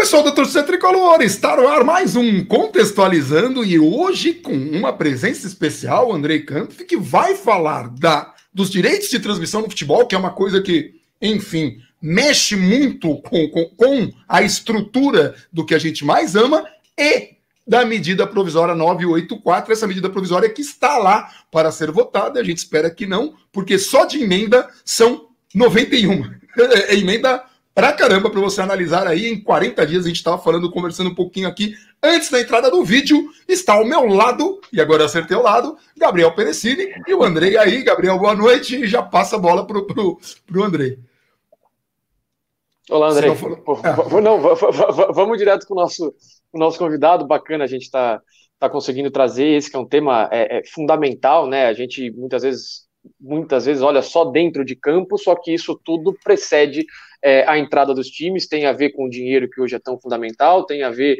Pessoal da torcida tricolor, está no ar mais um Contextualizando e hoje com uma presença especial, Andrei Kampf, que vai falar dos direitos de transmissão no futebol, que é uma coisa que, enfim, mexe muito com a estrutura do que a gente mais ama, e da medida provisória 984, essa medida provisória que está lá para ser votada, a gente espera que não, porque só de emenda são 91. É emenda pra caramba para você analisar aí em 40 dias. A gente estava conversando um pouquinho aqui antes da entrada do vídeo. Está ao meu lado, e agora eu acertei o lado, Gabriel Perecini e o Andrei aí. Gabriel, boa noite, e já passa a bola pro Andrei. Olá, Andrei. Vamos direto com o nosso convidado. Bacana, a gente tá conseguindo trazer esse que é um tema fundamental, né? A gente muitas vezes olha só dentro de campo, só que isso tudo precede a entrada dos times, tem a ver com o dinheiro que hoje é tão fundamental, tem a ver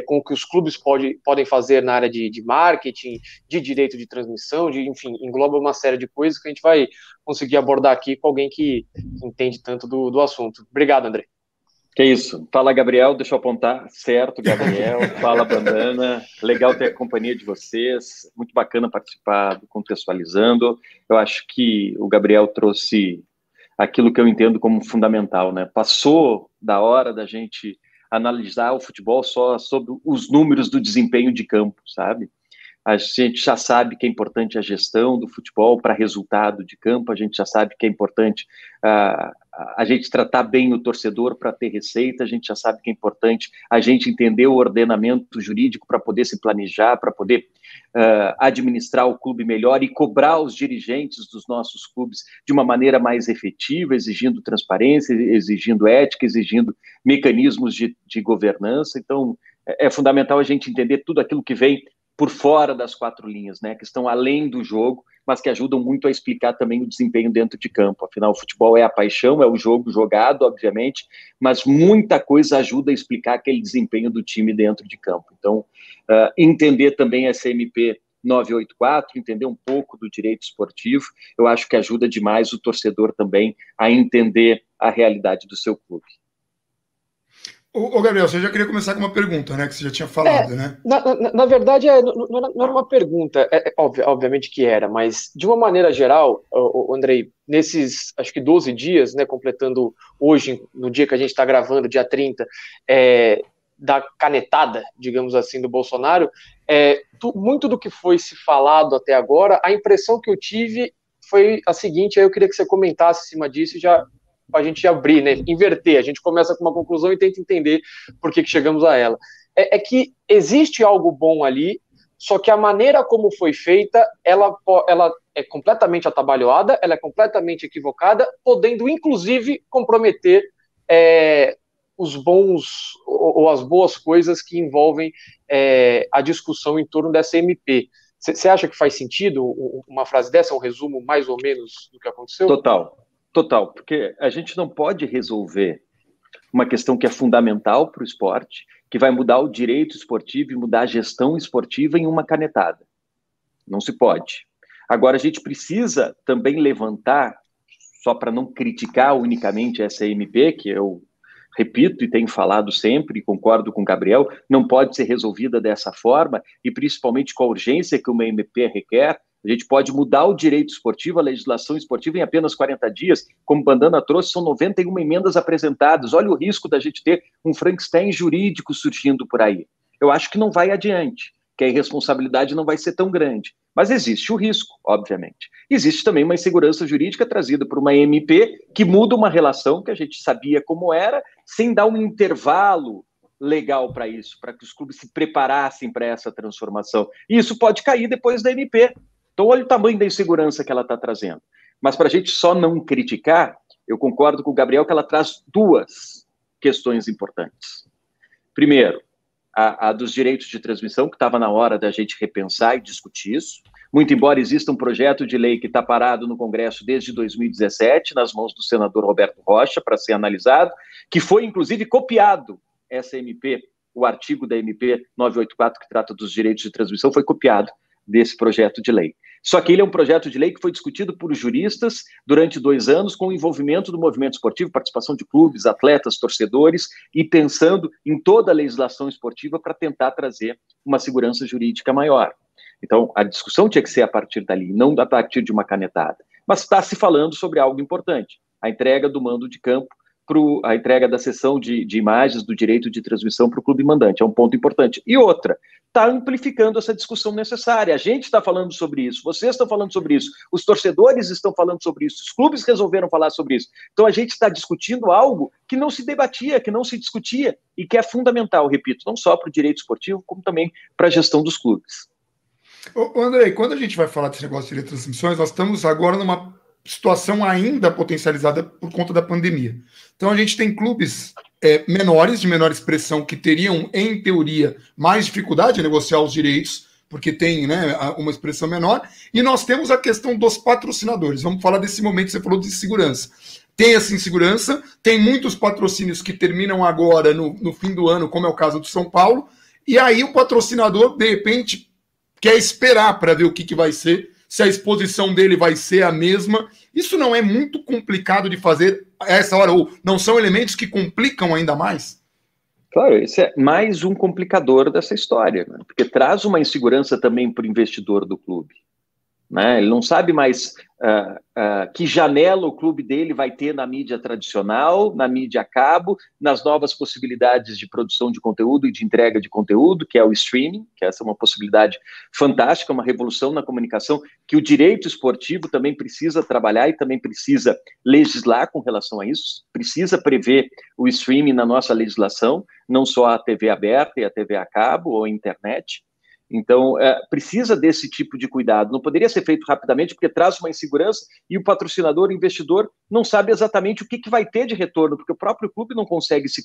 com o que os clubes podem fazer na área de marketing, de direito de transmissão, enfim, engloba uma série de coisas que a gente vai conseguir abordar aqui com alguém que entende tanto do assunto. Obrigado, André. Que isso. Fala, Gabriel. Deixa eu apontar. Certo, Gabriel. Fala, Bandana. Legal ter a companhia de vocês. Muito bacana participar do Contextualizando. Eu acho que o Gabriel trouxe aquilo que eu entendo como fundamental, né? Passou da hora da gente analisar o futebol só sobre os números do desempenho de campo, sabe? A gente já sabe que é importante a gestão do futebol para resultado de campo, a gente já sabe que é importante a gente tratar bem o torcedor para ter receita, a gente já sabe que é importante a gente entender o ordenamento jurídico para poder se planejar, para poder administrar o clube melhor e cobrar os dirigentes dos nossos clubes de uma maneira mais efetiva, exigindo transparência, exigindo ética, exigindo mecanismos de governança. Então, é fundamental a gente entender tudo aquilo que vem por fora das quatro linhas, né, que estão além do jogo, mas que ajudam muito a explicar também o desempenho dentro de campo. Afinal, o futebol é a paixão, é o jogo jogado, obviamente, mas muita coisa ajuda a explicar aquele desempenho do time dentro de campo. Então, entender também essa MP 984, entender um pouco do direito esportivo, eu acho que ajuda demais o torcedor também a entender a realidade do seu clube. Ô, Gabriel, você já queria começar com uma pergunta, né? Que você já tinha falado, né? Na verdade, não era uma pergunta, obviamente que era, mas de uma maneira geral, Andrei, nesses, acho que 12 dias, né, completando hoje, no dia que a gente está gravando, dia 30, da canetada, digamos assim, do Bolsonaro, muito do que foi se falado até agora, a impressão que eu tive foi a seguinte, aí eu queria que você comentasse em cima disso e já a gente abrir, né, inverter, a gente começa com uma conclusão e tenta entender por que chegamos a ela. É que existe algo bom ali, só que a maneira como foi feita, ela é completamente atabalhoada, ela é completamente equivocada, podendo inclusive comprometer os bons ou as boas coisas que envolvem a discussão em torno dessa MP. Você acha que faz sentido uma frase dessa, um resumo mais ou menos do que aconteceu? Total, porque a gente não pode resolver uma questão que é fundamental para o esporte, que vai mudar o direito esportivo e mudar a gestão esportiva em uma canetada. Não se pode. Agora, a gente precisa também levantar, só para não criticar unicamente essa MP, que eu repito e tenho falado sempre, e concordo com o Gabriel, não pode ser resolvida dessa forma, e principalmente com a urgência que uma MP requer. A gente pode mudar o direito esportivo, a legislação esportiva em apenas 40 dias, como Bandana trouxe, são 91 emendas apresentadas. Olha o risco da gente ter um Frankenstein jurídico surgindo por aí. Eu acho que não vai adiante, que a irresponsabilidade não vai ser tão grande. Mas existe o risco, obviamente. Existe também uma insegurança jurídica trazida por uma MP que muda uma relação que a gente sabia como era, sem dar um intervalo legal para isso, para que os clubes se preparassem para essa transformação. E isso pode cair depois da MP. Então, olha o tamanho da insegurança que ela está trazendo. Mas para a gente só não criticar, eu concordo com o Gabriel que ela traz duas questões importantes. Primeiro, a dos direitos de transmissão, que estava na hora da gente repensar e discutir isso. Muito embora exista um projeto de lei que está parado no Congresso desde 2017, nas mãos do senador Roberto Rocha, para ser analisado, que foi, inclusive, copiado, essa MP, o artigo da MP 984, que trata dos direitos de transmissão, foi copiado desse projeto de lei. Só que ele é um projeto de lei que foi discutido por juristas durante 2 anos, com o envolvimento do movimento esportivo, participação de clubes, atletas, torcedores, e pensando em toda a legislação esportiva para tentar trazer uma segurança jurídica maior. Então, a discussão tinha que ser a partir dali, não a partir de uma canetada. Mas está se falando sobre algo importante, a entrega do mando de campo, a entrega da cessão de imagens do direito de transmissão para o clube mandante, é um ponto importante. E outra, está amplificando essa discussão necessária. A gente está falando sobre isso, vocês estão falando sobre isso, os torcedores estão falando sobre isso, os clubes resolveram falar sobre isso. Então a gente está discutindo algo que não se debatia, que não se discutia, e que é fundamental, repito, não só para o direito esportivo, como também para a gestão dos clubes. Ô André, quando a gente vai falar desse negócio de retransmissões, nós estamos agora numa situação ainda potencializada por conta da pandemia. Então a gente tem clubes menores, de menor expressão, que teriam, em teoria, mais dificuldade em negociar os direitos, porque tem, né, uma expressão menor, e nós temos a questão dos patrocinadores. Vamos falar desse momento que você falou de segurança. Tem essa insegurança, tem muitos patrocínios que terminam agora no fim do ano, como é o caso do São Paulo, e aí o patrocinador, de repente, quer esperar para ver o que vai ser, se a exposição dele vai ser a mesma. Isso não é muito complicado de fazer a essa hora, ou não são elementos que complicam ainda mais? Claro, esse é mais um complicador dessa história, né? Porque traz uma insegurança também para o investidor do clube, né? Ele não sabe mais que janela o clube dele vai ter na mídia tradicional, na mídia a cabo, nas novas possibilidades de produção de conteúdo e de entrega de conteúdo, que é o streaming, que essa é uma possibilidade fantástica, uma revolução na comunicação, que o direito esportivo também precisa trabalhar e também precisa legislar com relação a isso, precisa prever o streaming na nossa legislação, não só a TV aberta e a TV a cabo ou a internet. Então, precisa desse tipo de cuidado. Não poderia ser feito rapidamente, porque traz uma insegurança e o patrocinador, o investidor, não sabe exatamente o que vai ter de retorno, porque o próprio clube não consegue se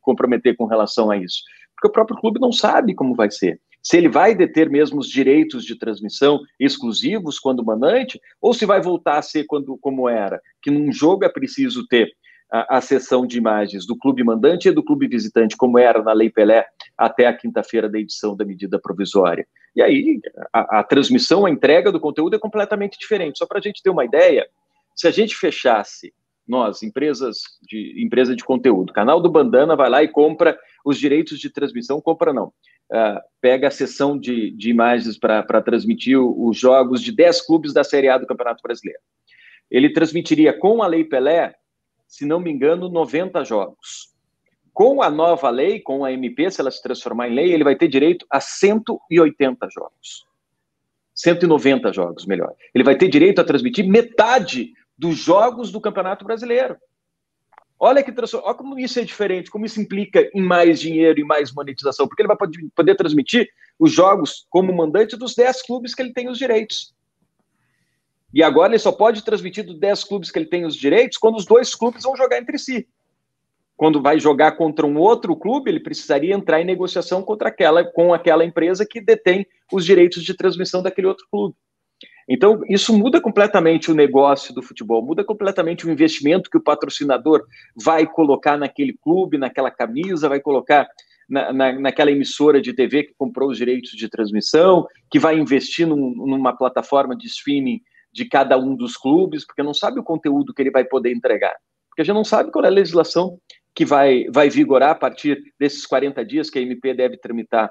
comprometer com relação a isso. Porque o próprio clube não sabe como vai ser. Se ele vai deter mesmo os direitos de transmissão exclusivos quando mandante, ou se vai voltar a ser como era, que num jogo é preciso ter a cessão de imagens do clube mandante e do clube visitante, como era na Lei Pelé, até a quinta-feira da edição da medida provisória. E aí, a transmissão, a entrega do conteúdo é completamente diferente. Só para a gente ter uma ideia, se a gente fechasse, nós, empresa de conteúdo, canal do Bandana vai lá e compra os direitos de transmissão, pega a sessão de imagens para transmitir os jogos de 10 clubes da Série A do Campeonato Brasileiro. Ele transmitiria com a Lei Pelé, se não me engano, 90 jogos. Com a nova lei, com a MP, se ela se transformar em lei, ele vai ter direito a 180 jogos. 190 jogos, melhor. Ele vai ter direito a transmitir metade dos jogos do Campeonato Brasileiro. Olha como isso é diferente, como isso implica em mais dinheiro e mais monetização, porque ele vai poder transmitir os jogos como mandante dos 10 clubes que ele tem os direitos. E agora ele só pode transmitir dos 10 clubes que ele tem os direitos quando os 2 clubes vão jogar entre si. Quando vai jogar contra um outro clube, ele precisaria entrar em negociação com aquela empresa que detém os direitos de transmissão daquele outro clube. Então, isso muda completamente o negócio do futebol, muda completamente o investimento que o patrocinador vai colocar naquele clube, naquela camisa, vai colocar naquela emissora de TV que comprou os direitos de transmissão, que vai investir numa plataforma de streaming de cada um dos clubes, porque não sabe o conteúdo que ele vai poder entregar. Porque a gente não sabe qual é a legislação que vai vigorar a partir desses 40 dias que a MP deve tramitar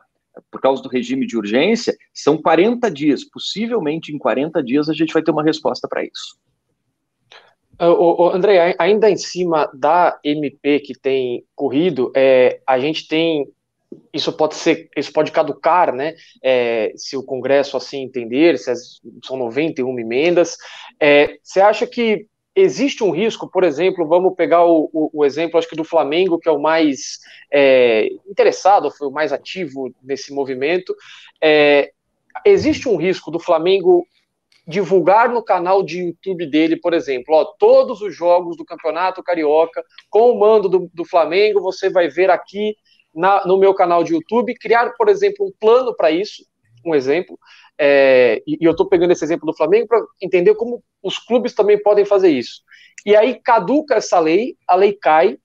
por causa do regime de urgência. São 40 dias. Possivelmente, em 40 dias, a gente vai ter uma resposta para isso. André, ainda em cima da MP que tem corrido, a gente tem... Isso pode caducar, né? Se o Congresso assim entender, são 91 emendas. Você acha que existe um risco, por exemplo, vamos pegar o exemplo, acho que do Flamengo, que é o mais interessado, foi o mais ativo nesse movimento. Existe um risco do Flamengo divulgar no canal de YouTube dele, por exemplo, todos os jogos do Campeonato Carioca, com o mando do Flamengo, você vai ver aqui no meu canal de YouTube, criar, por exemplo, um plano para isso, um exemplo, e eu estou pegando esse exemplo do Flamengo para entender como os clubes também podem fazer isso. E aí caduca essa lei, a lei cai,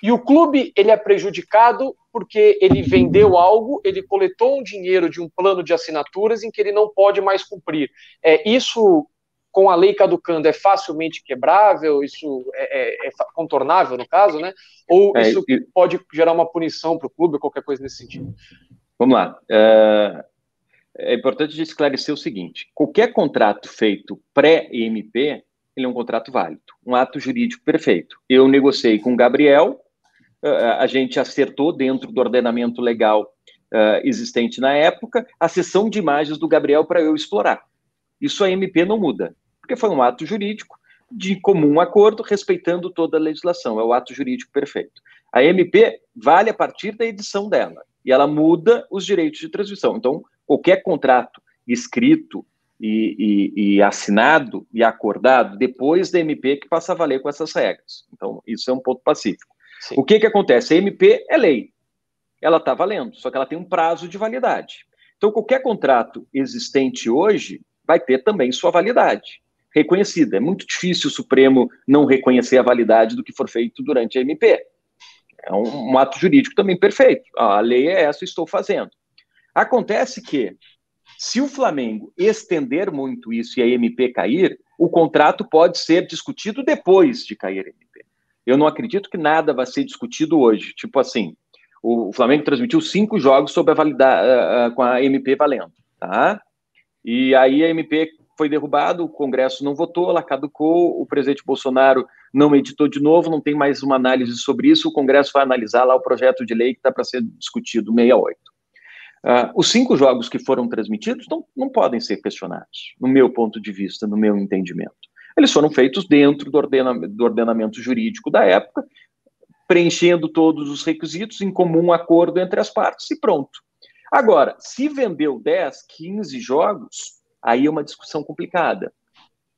e o clube ele é prejudicado porque ele vendeu algo, ele coletou um dinheiro de um plano de assinaturas em que ele não pode mais cumprir. Isso, com a lei caducando, é facilmente quebrável? Isso é contornável, no caso, né? Ou isso pode gerar uma punição para o clube, qualquer coisa nesse sentido? Vamos lá. É importante esclarecer o seguinte: qualquer contrato feito pré-EMP, ele é um contrato válido, um ato jurídico perfeito. Eu negociei com o Gabriel, a gente acertou dentro do ordenamento legal existente na época a cessão de imagens do Gabriel para eu explorar. Isso a MP não muda, porque foi um ato jurídico de comum acordo, respeitando toda a legislação. É o ato jurídico perfeito. A MP vale a partir da edição dela, e ela muda os direitos de transmissão. Então, qualquer contrato escrito e assinado e acordado depois da MP que passa a valer com essas regras. Então, isso é um ponto pacífico. Sim. O que acontece? A MP é lei. Ela está valendo, só que ela tem um prazo de validade. Então, qualquer contrato existente hoje vai ter também sua validade reconhecida. É muito difícil o Supremo não reconhecer a validade do que for feito durante a MP. É um ato jurídico também perfeito. A lei é essa, estou fazendo. Acontece que, se o Flamengo estender muito isso e a MP cair, o contrato pode ser discutido depois de cair a MP. Eu não acredito que nada vai ser discutido hoje. Tipo assim, o Flamengo transmitiu 5 jogos sob a validade, com a MP valendo, tá? E aí a MP foi derrubado, o Congresso não votou, ela caducou, o presidente Bolsonaro não editou de novo, não tem mais uma análise sobre isso, o Congresso vai analisar lá o projeto de lei que está para ser discutido, 68. Os 5 jogos que foram transmitidos não podem ser questionados, no meu ponto de vista, no meu entendimento. Eles foram feitos dentro do ordenamento jurídico da época, preenchendo todos os requisitos em comum acordo entre as partes e pronto. Agora, se vendeu 10, 15 jogos, aí é uma discussão complicada,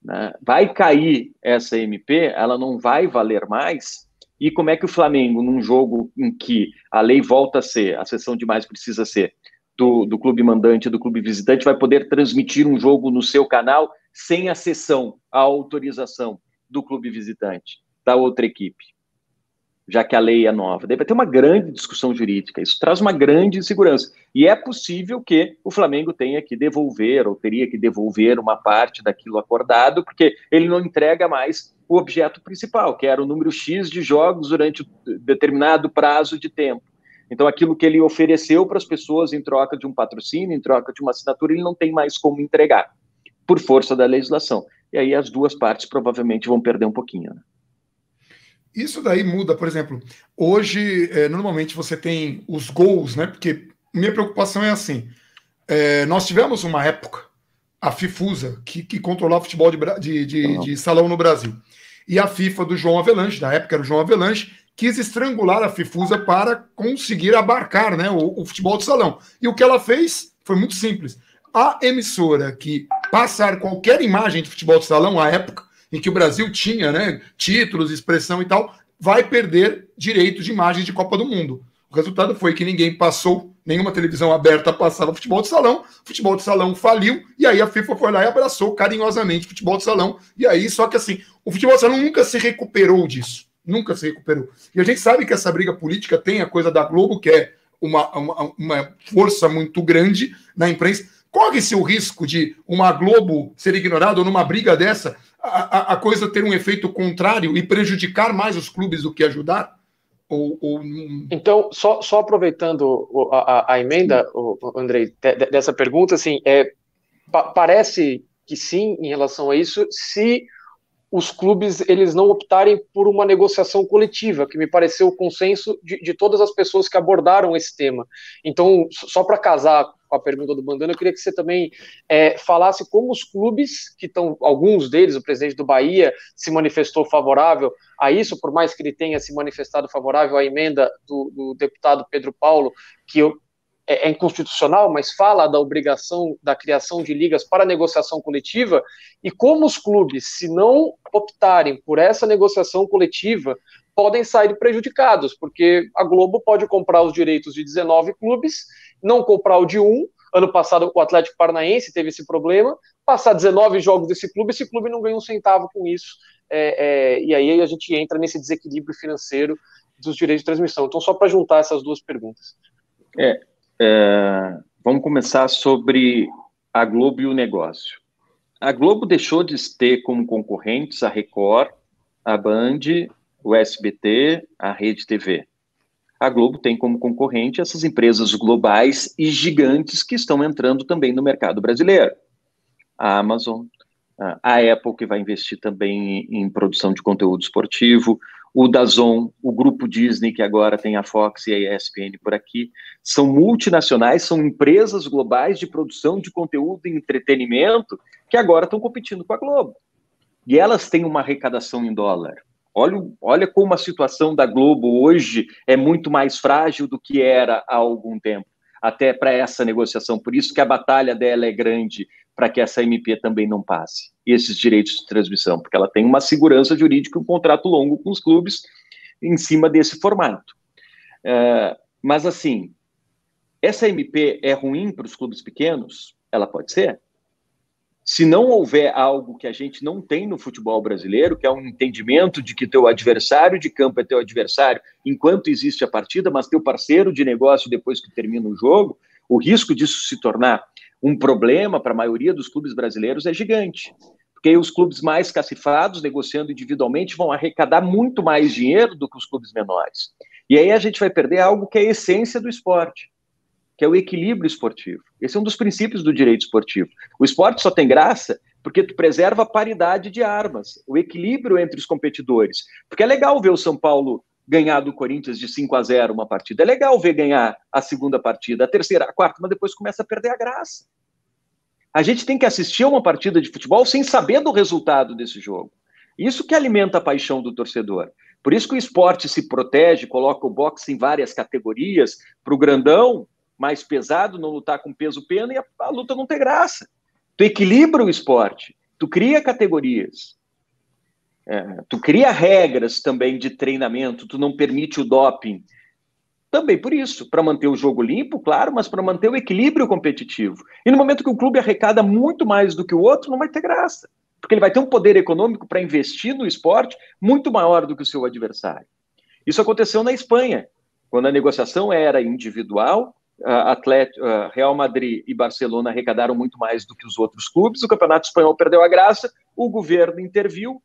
né? Vai cair essa MP, ela não vai valer mais, e como é que o Flamengo, num jogo em que a lei volta a ser, a cessão de imagens precisa ser do clube mandante e do clube visitante, vai poder transmitir um jogo no seu canal sem a cessão, a autorização do clube visitante, da outra equipe, já que a lei é nova? Deve ter uma grande discussão jurídica, isso traz uma grande insegurança, e é possível que o Flamengo tenha que devolver, ou teria que devolver uma parte daquilo acordado, porque ele não entrega mais o objeto principal, que era o número X de jogos durante um determinado prazo de tempo. Então, aquilo que ele ofereceu para as pessoas em troca de um patrocínio, em troca de uma assinatura, ele não tem mais como entregar, por força da legislação. E aí as duas partes provavelmente vão perder um pouquinho, né? Isso daí muda, por exemplo, hoje, normalmente você tem os gols, né? Porque minha preocupação é assim, nós tivemos uma época, a Fifusa, que controlava o futebol de salão no Brasil. E a FIFA do João Avelange, na época era o João Avelange, quis estrangular a Fifusa para conseguir abarcar, né, o futebol de salão. E o que ela fez foi muito simples. A emissora que passar qualquer imagem de futebol de salão, à época, em que o Brasil tinha, né, títulos, expressão e tal, vai perder direitos de imagens de Copa do Mundo. O resultado foi que ninguém passou, nenhuma televisão aberta passava futebol de salão faliu, e aí a FIFA foi lá e abraçou carinhosamente o futebol de salão, e aí, só que assim, o futebol de salão nunca se recuperou disso, nunca se recuperou. E a gente sabe que essa briga política tem a coisa da Globo, que é uma força muito grande na imprensa. Corre-se o risco de uma Globo ser ignorada ou numa briga dessa, a coisa ter um efeito contrário e prejudicar mais os clubes do que ajudar? Então, só aproveitando a emenda, Andrei, dessa pergunta, assim, parece que sim, em relação a isso, se os clubes eles não optarem por uma negociação coletiva, que me pareceu o consenso de todas as pessoas que abordaram esse tema. Então, só para casar com a pergunta do Bandana, eu queria que você também falasse como os clubes, que estão, alguns deles, o presidente do Bahia se manifestou favorável a isso, por mais que ele tenha se manifestado favorável à emenda do deputado Pedro Paulo, que é inconstitucional, mas fala da obrigação da criação de ligas para negociação coletiva, e como os clubes, se não optarem por essa negociação coletiva, podem sair prejudicados, porque a Globo pode comprar os direitos de 19 clubes, não comprar o de um. Ano passado o Atlético Paranaense teve esse problema, passar 19 jogos desse clube, esse clube não ganha um centavo com isso, e aí a gente entra nesse desequilíbrio financeiro dos direitos de transmissão. Então, só para juntar essas duas perguntas. Vamos começar sobre a Globo e o negócio. A Globo deixou de ter como concorrentes a Record, a Band, o SBT, a Rede TV. A Globo tem como concorrente essas empresas globais e gigantes que estão entrando também no mercado brasileiro. A Amazon, a Apple, que vai investir também em produção de conteúdo esportivo, o DAZN, o grupo Disney, que agora tem a Fox e a ESPN por aqui, são multinacionais, são empresas globais de produção de conteúdo e entretenimento que agora estão competindo com a Globo. E elas têm uma arrecadação em dólar. Olha como a situação da Globo hoje é muito mais frágil do que era há algum tempo, até para essa negociação. Por isso que a batalha dela é grande, para que essa MP também não passe, e esses direitos de transmissão, porque ela tem uma segurança jurídica, um contrato longo com os clubes em cima desse formato. Mas, assim, essa MP é ruim para os clubes pequenos? Ela pode ser. Se não houver algo que a gente não tem no futebol brasileiro, que é um entendimento de que teu adversário de campo é teu adversário enquanto existe a partida, mas teu parceiro de negócio depois que termina o jogo, o risco disso se tornar um problema para a maioria dos clubes brasileiros é gigante. Porque aí os clubes mais cacifados, negociando individualmente, vão arrecadar muito mais dinheiro do que os clubes menores. E aí a gente vai perder algo que é a essência do esporte, que é o equilíbrio esportivo. Esse é um dos princípios do direito esportivo. O esporte só tem graça porque tu preserva a paridade de armas, o equilíbrio entre os competidores. Porque é legal ver o São Paulo ganhar do Corinthians de 5-0 uma partida. É legal ver ganhar a segunda partida, a terceira, a quarta, mas depois começa a perder a graça. A gente tem que assistir a uma partida de futebol sem saber do resultado desse jogo. Isso que alimenta a paixão do torcedor. Por isso que o esporte se protege, coloca o boxe em várias categorias, para o grandão mais pesado não lutar com peso-pena e a luta não ter graça. Tu equilibra o esporte, tu cria categorias, tu cria regras também de treinamento, tu não permite o doping. Também por isso, para manter o jogo limpo, claro, mas para manter o equilíbrio competitivo. E no momento que o clube arrecada muito mais do que o outro, não vai ter graça. Porque ele vai ter um poder econômico para investir no esporte muito maior do que o seu adversário. Isso aconteceu na Espanha, quando a negociação era individual, Real Madrid e Barcelona arrecadaram muito mais do que os outros clubes, o Campeonato Espanhol perdeu a graça, o governo interviu,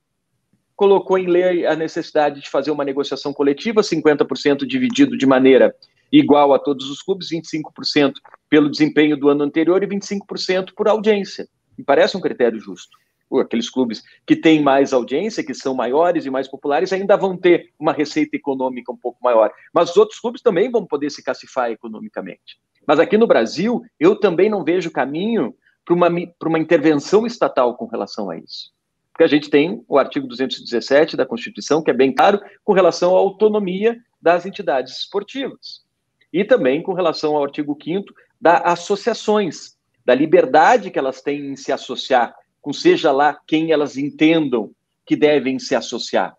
colocou em lei a necessidade de fazer uma negociação coletiva, 50% dividido de maneira igual a todos os clubes, 25% pelo desempenho do ano anterior e 25% por audiência. Me parece um critério justo. Aqueles clubes que têm mais audiência, que são maiores e mais populares, ainda vão ter uma receita econômica um pouco maior. Mas os outros clubes também vão poder se cacifar economicamente. Mas aqui no Brasil, eu também não vejo caminho para uma intervenção estatal com relação a isso. Porque a gente tem o artigo 217 da Constituição, que é bem claro, com relação à autonomia das entidades esportivas. E também com relação ao artigo 5º das associações, da liberdade que elas têm em se associar, com seja lá quem elas entendam que devem se associar,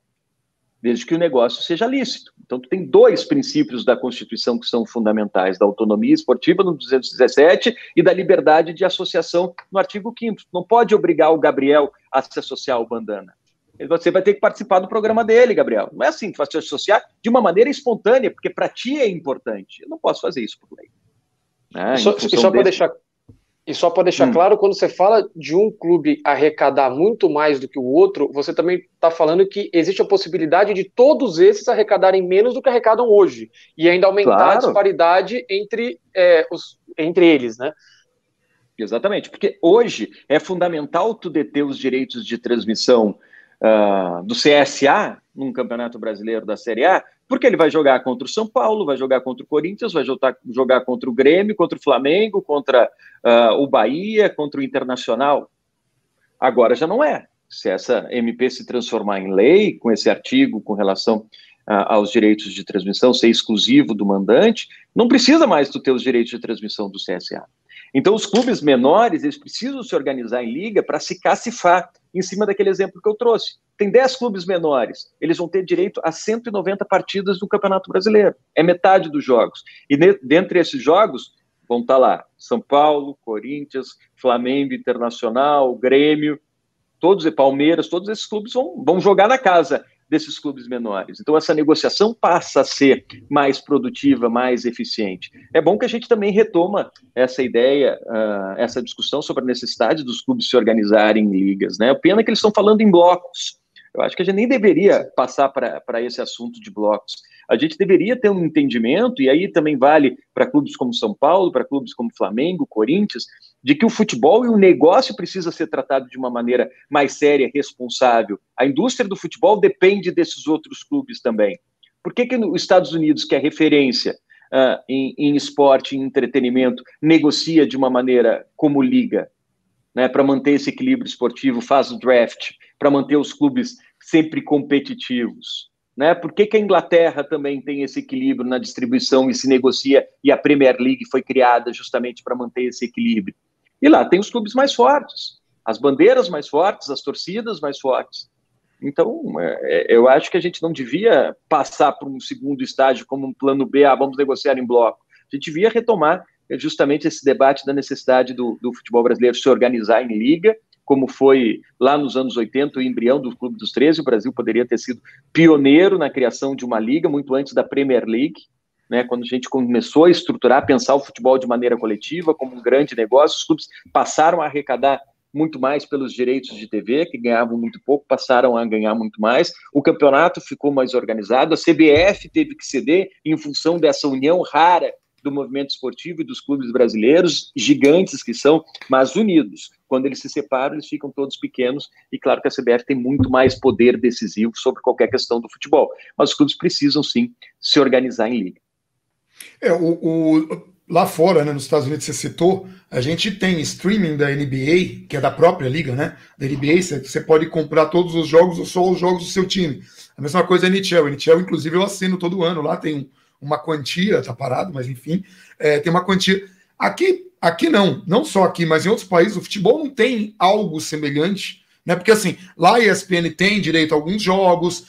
desde que o negócio seja lícito. Então, tu tem dois princípios da Constituição que são fundamentais, da autonomia esportiva no 217 e da liberdade de associação no artigo 5º. Não pode obrigar o Gabriel a se associar ao Bandana. Você vai ter que participar do programa dele, Gabriel. Não é assim, tu vai se associar de uma maneira espontânea, porque para ti é importante. Eu não posso fazer isso por lei. E só para deixar claro, quando você fala de um clube arrecadar muito mais do que o outro, você também está falando que existe a possibilidade de todos esses arrecadarem menos do que arrecadam hoje, e ainda aumentar a disparidade entre eles, né? Exatamente, porque hoje é fundamental tu deter os direitos de transmissão do CSA, num Campeonato Brasileiro da Série A, porque ele vai jogar contra o São Paulo, vai jogar contra o Corinthians, vai jogar contra o Grêmio, contra o Flamengo, contra o Bahia, contra o Internacional. Agora já não é. Se essa MP se transformar em lei, com esse artigo com relação aos direitos de transmissão ser exclusivo do mandante, não precisa mais tu ter os direitos de transmissão do CSA. Então, os clubes menores, eles precisam se organizar em liga para se cacifar, em cima daquele exemplo que eu trouxe. Tem 10 clubes menores, eles vão ter direito a 190 partidas do Campeonato Brasileiro. É metade dos jogos. E dentre esses jogos, vão estar lá São Paulo, Corinthians, Flamengo, Internacional, Grêmio, Palmeiras, todos esses clubes vão jogar na casa desses clubes menores. Então, essa negociação passa a ser mais produtiva, mais eficiente. É bom que a gente também retoma essa ideia, essa discussão sobre a necessidade dos clubes se organizarem em ligas, né? Pena que eles estão falando em blocos. Eu acho que a gente nem deveria passar para esse assunto de blocos. A gente deveria ter um entendimento, e aí também vale para clubes como São Paulo, para clubes como Flamengo, Corinthians, de que o futebol e o negócio precisa ser tratado de uma maneira mais séria, responsável. A indústria do futebol depende desses outros clubes também. Por que os Estados Unidos, que é referência em esporte, em entretenimento, negocia de uma maneira como liga, né, para manter esse equilíbrio esportivo, faz o draft, para manter os clubes sempre competitivos? Né? Por que a Inglaterra também tem esse equilíbrio na distribuição e se negocia, e a Premier League foi criada justamente para manter esse equilíbrio? E lá tem os clubes mais fortes, as bandeiras mais fortes, as torcidas mais fortes. Então, eu acho que a gente não devia passar por um segundo estágio como um plano B, vamos negociar em bloco. A gente devia retomar justamente esse debate da necessidade do futebol brasileiro se organizar em liga, como foi lá nos anos 80, o embrião do Clube dos 13, o Brasil poderia ter sido pioneiro na criação de uma liga, muito antes da Premier League, né, quando a gente começou a estruturar, pensar o futebol de maneira coletiva, como um grande negócio, os clubes passaram a arrecadar muito mais pelos direitos de TV, que ganhavam muito pouco, passaram a ganhar muito mais, o campeonato ficou mais organizado, a CBF teve que ceder em função dessa união rara do movimento esportivo e dos clubes brasileiros, gigantes que são, mas unidos. Quando eles se separam, eles ficam todos pequenos, e claro que a CBF tem muito mais poder decisivo sobre qualquer questão do futebol, mas os clubes precisam sim se organizar em liga. Lá fora, né, nos Estados Unidos, você citou, a gente tem streaming da NBA, que é da própria liga, né? Da NBA, você pode comprar todos os jogos ou só os jogos do seu time. A mesma coisa a NHL. A NHL, inclusive, eu assino todo ano. Lá tem uma quantia, tá parado, mas enfim, tem uma quantia. Aqui não só aqui, mas em outros países, o futebol não tem algo semelhante, né? Porque assim, lá a ESPN tem direito a alguns jogos,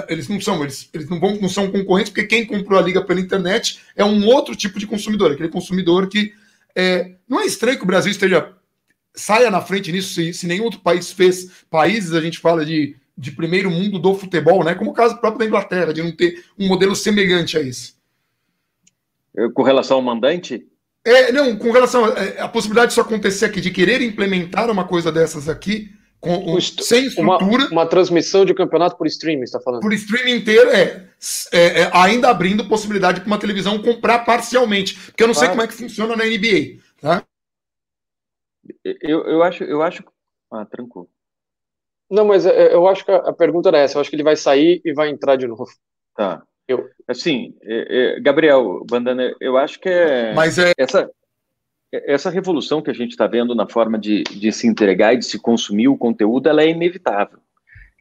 eles não são concorrentes, porque quem comprou a liga pela internet é um outro tipo de consumidor, aquele consumidor que não é estranho que o Brasil saia na frente nisso, se nenhum outro país fez. Países, a gente fala de primeiro mundo do futebol, né? Como o caso próprio da Inglaterra, de não ter um modelo semelhante a isso. Com relação ao mandante? Não, com relação à possibilidade disso acontecer aqui, de querer implementar uma coisa dessas aqui, sem estrutura. Uma transmissão de campeonato por streaming, você está falando? Por streaming inteiro, ainda abrindo possibilidade para uma televisão comprar parcialmente. Porque eu não sei como é que funciona na NBA. Tá? Eu acho. Tranquilo. Não, mas eu acho que a pergunta era essa. Eu acho que ele vai sair e vai entrar de novo. Tá. Assim, Gabriel Bandana, eu acho que essa revolução que a gente está vendo na forma de se entregar e de se consumir o conteúdo, ela é inevitável.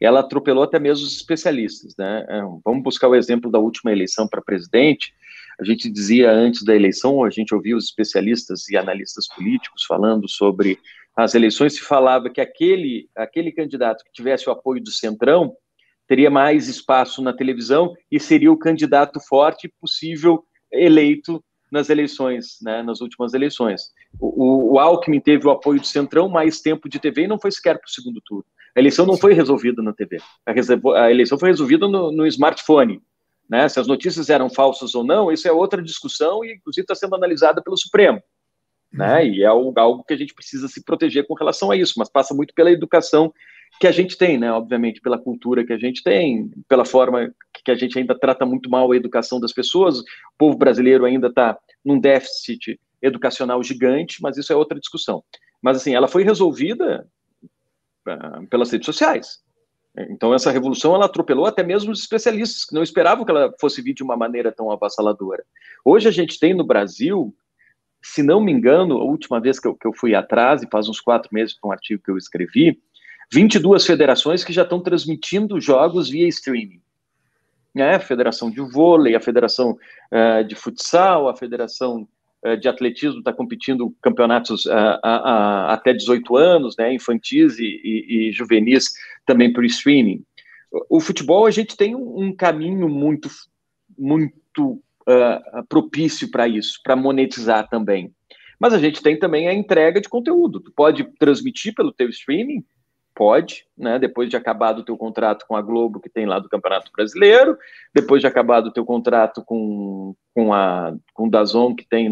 Ela atropelou até mesmo os especialistas, né? Vamos buscar o exemplo da última eleição para presidente. A gente dizia antes da eleição, a gente ouvia os especialistas e analistas políticos falando sobre as eleições, se falava que aquele candidato que tivesse o apoio do Centrão teria mais espaço na televisão e seria o candidato forte possível eleito nas eleições, né, nas últimas eleições. O Alckmin teve o apoio do Centrão, mais tempo de TV, e não foi sequer para o segundo turno. A eleição não foi resolvida na TV. A eleição foi resolvida no smartphone. Né? Se as notícias eram falsas ou não, isso é outra discussão e, inclusive, está sendo analisada pelo Supremo. Né? E é algo que a gente precisa se proteger com relação a isso, mas passa muito pela educação que a gente tem, né? Obviamente, pela cultura que a gente tem, pela forma que a gente ainda trata muito mal a educação das pessoas. O povo brasileiro ainda está num déficit educacional gigante, mas isso é outra discussão. Mas, assim, ela foi resolvida pelas redes sociais. Então, essa revolução, ela atropelou até mesmo os especialistas, que não esperavam que ela fosse vir de uma maneira tão avassaladora. Hoje a gente tem no Brasil, se não me engano, a última vez que eu fui atrás, e faz uns 4 meses para um artigo que eu escrevi, 22 federações que já estão transmitindo jogos via streaming. A Federação de Vôlei, a Federação de Futsal, a Federação de Atletismo está competindo campeonatos até 18 anos, né, infantis e juvenis também por streaming. O futebol, a gente tem um caminho muito propício para isso, para monetizar também. Mas a gente tem também a entrega de conteúdo. Tu pode transmitir pelo teu streaming, Pode, né? Depois de acabado o teu contrato com a Globo, que tem lá do Campeonato Brasileiro, depois de acabado o teu contrato com o DAZN, que tem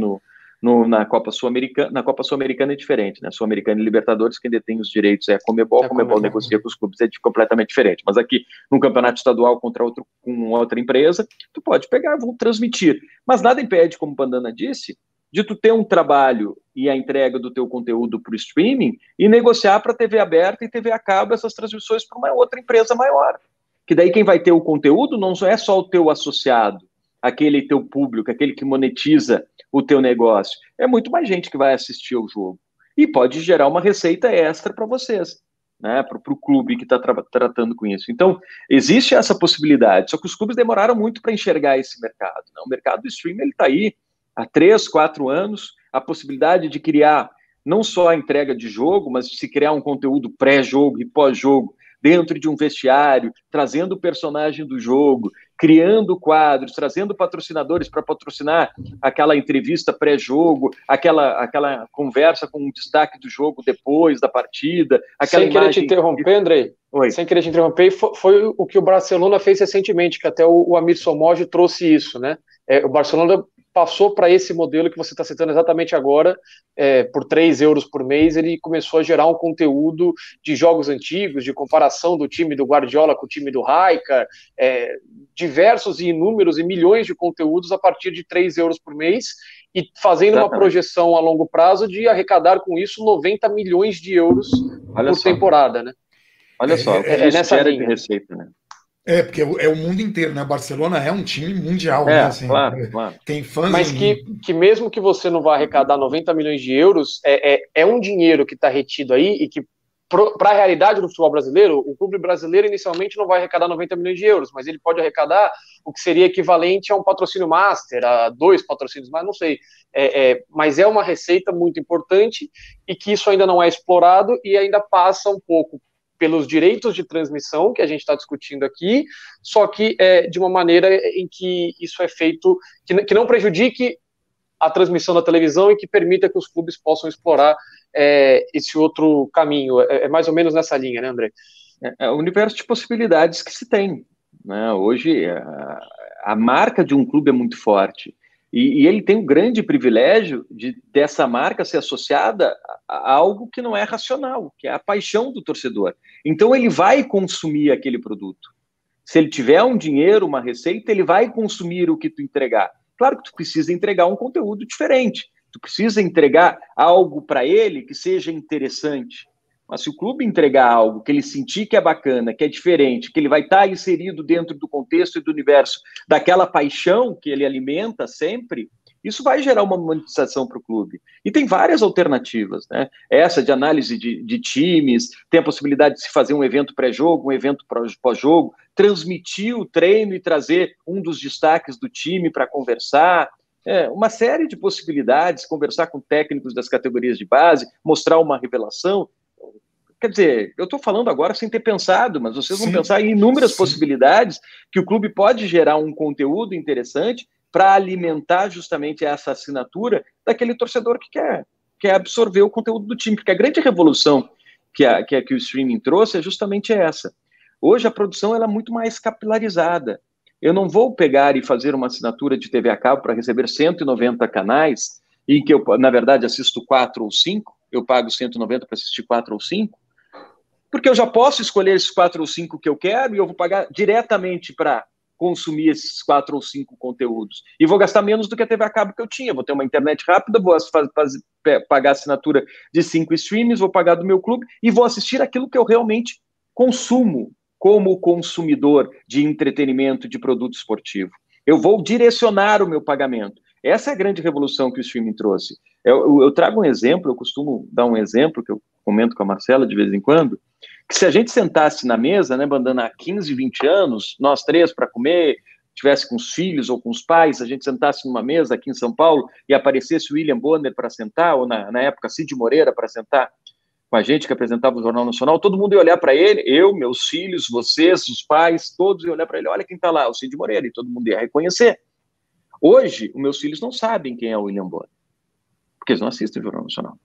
na Copa Sul-Americana. Na Copa Sul-Americana é diferente, né? Sul-Americana e Libertadores, quem detém os direitos é a Conmebol, a Conmebol negocia com os clubes, é completamente diferente. Mas aqui, num campeonato estadual com outra empresa, tu pode pegar, vão transmitir. Mas nada impede, como o Bandana disse, de tu ter um trabalho e a entrega do teu conteúdo para o streaming e negociar para TV aberta e TV a cabo essas transmissões para uma outra empresa maior. Que daí quem vai ter o conteúdo não é só o teu associado, aquele teu público, aquele que monetiza o teu negócio. É muito mais gente que vai assistir ao jogo. E pode gerar uma receita extra para vocês, né? Para o clube que está tratando com isso. Então, existe essa possibilidade, só que os clubes demoraram muito para enxergar esse mercado, né? O mercado do streaming está aí há 3, 4 anos, a possibilidade de criar não só a entrega de jogo, mas de se criar um conteúdo pré-jogo e pós-jogo dentro de um vestiário, trazendo o personagem do jogo, criando quadros, trazendo patrocinadores para patrocinar aquela entrevista pré-jogo, aquela conversa com um destaque do jogo depois da partida. Sem querer te interromper, Andrei, sem querer te interromper, foi o que o Barcelona fez recentemente, que até o Amir Somoge trouxe isso, né? O Barcelona passou para esse modelo que você está citando exatamente agora, por 3 euros por mês, ele começou a gerar um conteúdo de jogos antigos, de comparação do time do Guardiola com o time do Rijkaard, diversos e inúmeros e milhões de conteúdos a partir de 3 euros por mês, e fazendo uma projeção a longo prazo de arrecadar com isso 90 milhões de euros por temporada, né? Olha só, nessa linha de receita, né? Porque é o mundo inteiro, né? Barcelona é um time mundial, né? Assim, claro. Tem fãs. Mas que mesmo que você não vá arrecadar 90 milhões de euros, é um dinheiro que está retido aí e que, para a realidade do futebol brasileiro, o clube brasileiro inicialmente não vai arrecadar 90 milhões de euros, mas ele pode arrecadar o que seria equivalente a um patrocínio master, a 2 patrocínios mais, não sei. Mas é uma receita muito importante e que isso ainda não é explorado e ainda passa um pouco pelos direitos de transmissão que a gente está discutindo aqui, só que de uma maneira em que isso é feito, que não prejudique a transmissão da televisão e que permita que os clubes possam explorar esse outro caminho. É mais ou menos nessa linha, né, André? É o universo de possibilidades que se tem, né? Hoje, a marca de um clube é muito forte. E ele tem o grande privilégio dessa marca ser associada a algo que não é racional, que é a paixão do torcedor. Então, ele vai consumir aquele produto. Se ele tiver um dinheiro, uma receita, ele vai consumir o que tu entregar. Claro que tu precisa entregar um conteúdo diferente. Tu precisa entregar algo para ele que seja interessante. Mas se o clube entregar algo que ele sentir que é bacana, que é diferente, que ele vai estar inserido dentro do contexto e do universo daquela paixão que ele alimenta sempre, isso vai gerar uma monetização para o clube. E tem várias alternativas, né? Essa de análise de times, tem a possibilidade de se fazer um evento pré-jogo, um evento pós-jogo, transmitir o treino e trazer um dos destaques do time para conversar. Uma série de possibilidades, conversar com técnicos das categorias de base, mostrar uma revelação. Quer dizer, eu estou falando agora sem ter pensado, mas vocês vão pensar em inúmeras possibilidades que o clube pode gerar um conteúdo interessante para alimentar justamente essa assinatura daquele torcedor que quer absorver o conteúdo do time. Porque a grande revolução que o streaming trouxe é justamente essa. Hoje a produção ela é muito mais capilarizada. Eu não vou pegar e fazer uma assinatura de TV a cabo para receber 190 canais, em que eu, na verdade, assisto 4 ou 5, eu pago 190 para assistir 4 ou 5, porque eu já posso escolher esses 4 ou 5 que eu quero e eu vou pagar diretamente para consumir esses 4 ou 5 conteúdos. E vou gastar menos do que a TV a cabo que eu tinha. Vou ter uma internet rápida, vou pagar assinatura de 5 streams, vou pagar do meu clube e vou assistir aquilo que eu realmente consumo como consumidor de entretenimento, de produto esportivo. Eu vou direcionar o meu pagamento. Essa é a grande revolução que o streaming trouxe. Eu trago um exemplo, eu costumo dar um exemplo, que eu comento com a Marcela de vez em quando, que se a gente sentasse na mesa, né, Bandana, há 15, 20 anos, nós 3 para comer, tivesse com os filhos ou com os pais, a gente sentasse numa mesa aqui em São Paulo e aparecesse o William Bonner para sentar, ou na época Cid Moreira para sentar com a gente, que apresentava o Jornal Nacional, todo mundo ia olhar para ele, eu, meus filhos, vocês, os pais, todos iam olhar para ele, olha quem está lá, o Cid Moreira, e todo mundo ia reconhecer. Hoje, os meus filhos não sabem quem é o William Bonner, porque eles não assistem o Jornal Nacional.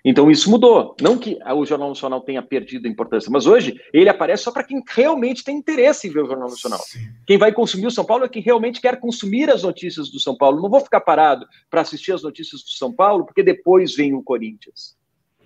Então isso mudou. Não que o Jornal Nacional tenha perdido a importância, mas hoje ele aparece só para quem realmente tem interesse em ver o Jornal Nacional. Sim. Quem vai consumir o São Paulo é quem realmente quer consumir as notícias do São Paulo. Não vou ficar parado para assistir as notícias do São Paulo, porque depois vem o Corinthians.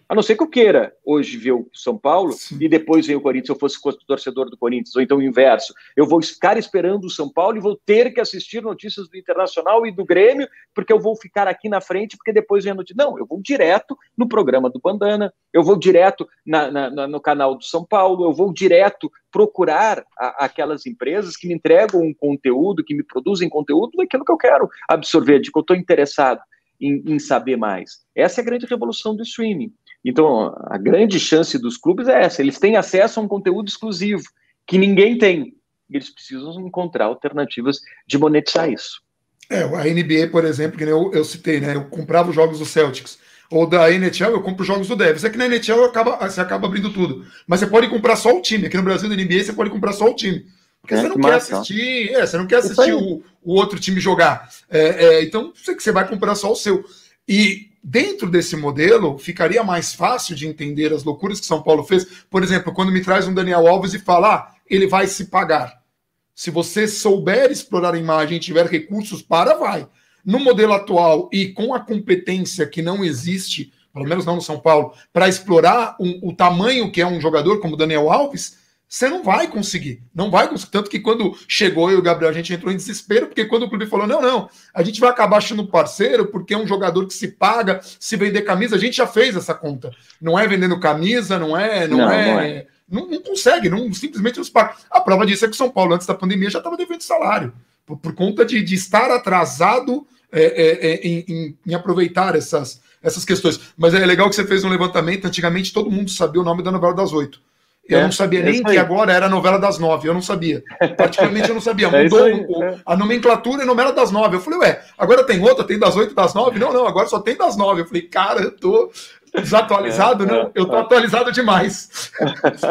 A não ser que eu queira hoje ver o São Paulo e depois vem o Corinthians, se eu fosse torcedor do Corinthians, ou então o inverso. Eu vou ficar esperando o São Paulo e vou ter que assistir notícias do Internacional e do Grêmio, porque eu vou ficar aqui na frente, porque depois vem a notícia. Não, eu vou direto no programa do Bandana, eu vou direto no canal do São Paulo, eu vou direto procurar aquelas empresas que me entregam um conteúdo, que me produzem conteúdo daquilo que eu quero absorver, de que eu estou interessado em saber mais. Essa é a grande revolução do streaming. Então, a grande chance dos clubes é essa, eles têm acesso a um conteúdo exclusivo, que ninguém tem, e eles precisam encontrar alternativas de monetizar isso. A NBA, por exemplo, que eu citei, né, eu comprava os jogos do Celtics, ou da NHL, eu compro os jogos do Devils. É que na NHL você acaba abrindo tudo, mas você pode comprar só o time, aqui no Brasil, na NBA, você pode comprar só o time, porque você não quer assistir, você não quer assistir o outro time jogar, então você vai comprar só o seu. E dentro desse modelo, ficaria mais fácil de entender as loucuras que São Paulo fez. Por exemplo, quando me traz um Daniel Alves e fala, ele vai se pagar. Se você souber explorar a imagem e tiver recursos vai. No modelo atual e com a competência que não existe, pelo menos não no São Paulo, para explorar o tamanho que é um jogador como Daniel Alves, você não vai conseguir. Não vai conseguir. Tanto que quando chegou eu e o Gabriel, a gente entrou em desespero, porque quando o clube falou, não, a gente vai acabar achando parceiro, porque é um jogador que se paga, se vender camisa, a gente já fez essa conta. Não é vendendo camisa, não consegue, simplesmente não se paga. A prova disso é que o São Paulo, antes da pandemia, já estava devendo salário, por conta de estar atrasado em aproveitar essas questões. Mas é legal que você fez um levantamento, antigamente todo mundo sabia o nome da novela das 8. Eu não sabia nem que agora era a novela das 9, eu não sabia. Praticamente eu não sabia. Mudou a nomenclatura e novela das 9. Eu falei, agora tem outra, tem das 8 e das 9? Não, agora só tem das 9. Eu falei, cara, eu tô desatualizado, não? Eu tô atualizado demais.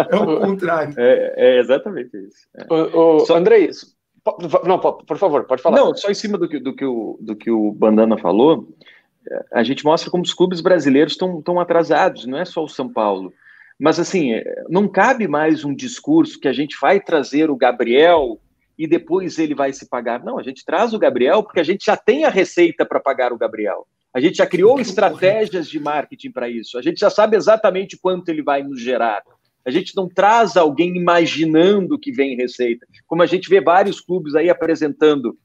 É o contrário. É exatamente isso. Andrei, não, por favor, pode falar. Não, só em cima do que o Bandana falou, a gente mostra como os clubes brasileiros estão atrasados, não é só o São Paulo. Mas, assim, não cabe mais um discurso que a gente vai trazer o Gabriel e depois ele vai se pagar. Não, a gente traz o Gabriel porque a gente já tem a receita para pagar o Gabriel. A gente já criou estratégias de marketing para isso. A gente já sabe exatamente quanto ele vai nos gerar. A gente não traz alguém imaginando que vem receita. Como a gente vê vários clubes aí apresentando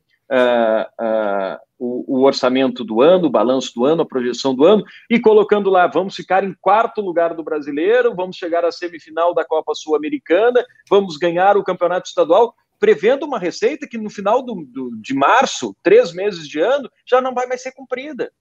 o orçamento do ano, o balanço do ano, a projeção do ano, e colocando lá, vamos ficar em 4º lugar do Brasileiro, vamos chegar à semifinal da Copa Sul-Americana, vamos ganhar o Campeonato Estadual, prevendo uma receita que no final de março, 3 meses de ano, já não vai mais ser cumprida,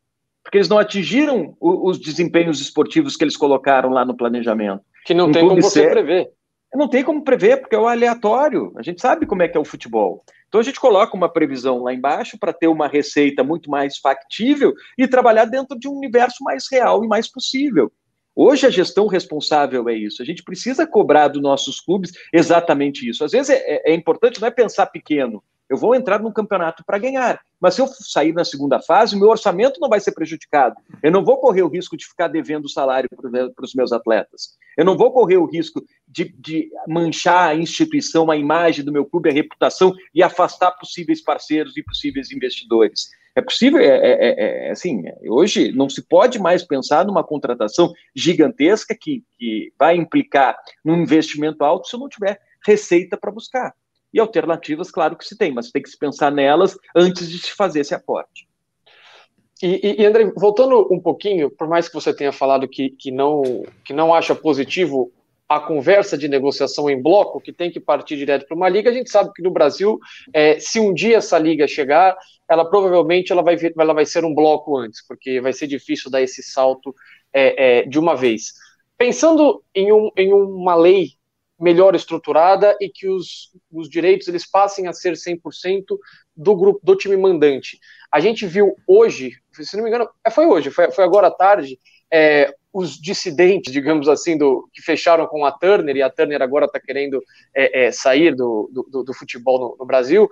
porque eles não atingiram os desempenhos esportivos que eles colocaram lá no planejamento. Que não tem como você prever. Não tem como prever, porque é o aleatório. A gente sabe como é que é o futebol. Então a gente coloca uma previsão lá embaixo para ter uma receita muito mais factível e trabalhar dentro de um universo mais real e mais possível. Hoje a gestão responsável é isso. A gente precisa cobrar dos nossos clubes exatamente isso. Às vezes é importante, não é pensar pequeno. Eu vou entrar num campeonato para ganhar, mas se eu sair na segunda fase, o meu orçamento não vai ser prejudicado. Eu não vou correr o risco de ficar devendo salário para os meus atletas. Eu não vou correr o risco de manchar a instituição, a imagem do meu clube, a reputação e afastar possíveis parceiros e possíveis investidores. É possível, assim, hoje não se pode mais pensar numa contratação gigantesca que vai implicar num investimento alto se eu não tiver receita para buscar. E alternativas, claro que se tem, mas tem que se pensar nelas antes de se fazer esse aporte. E André, voltando um pouquinho, por mais que você tenha falado que não acha positivo a conversa de negociação em bloco, que tem que partir direto para uma liga, a gente sabe que no Brasil, se um dia essa liga chegar, ela provavelmente ela vai ser um bloco antes, porque vai ser difícil dar esse salto de uma vez. Pensando em uma lei melhor estruturada e que os direitos eles passem a ser 100% do time mandante. A gente viu hoje, se não me engano, foi hoje, foi agora à tarde, os dissidentes, digamos assim, que fecharam com a Turner, e a Turner agora está querendo sair do futebol no Brasil,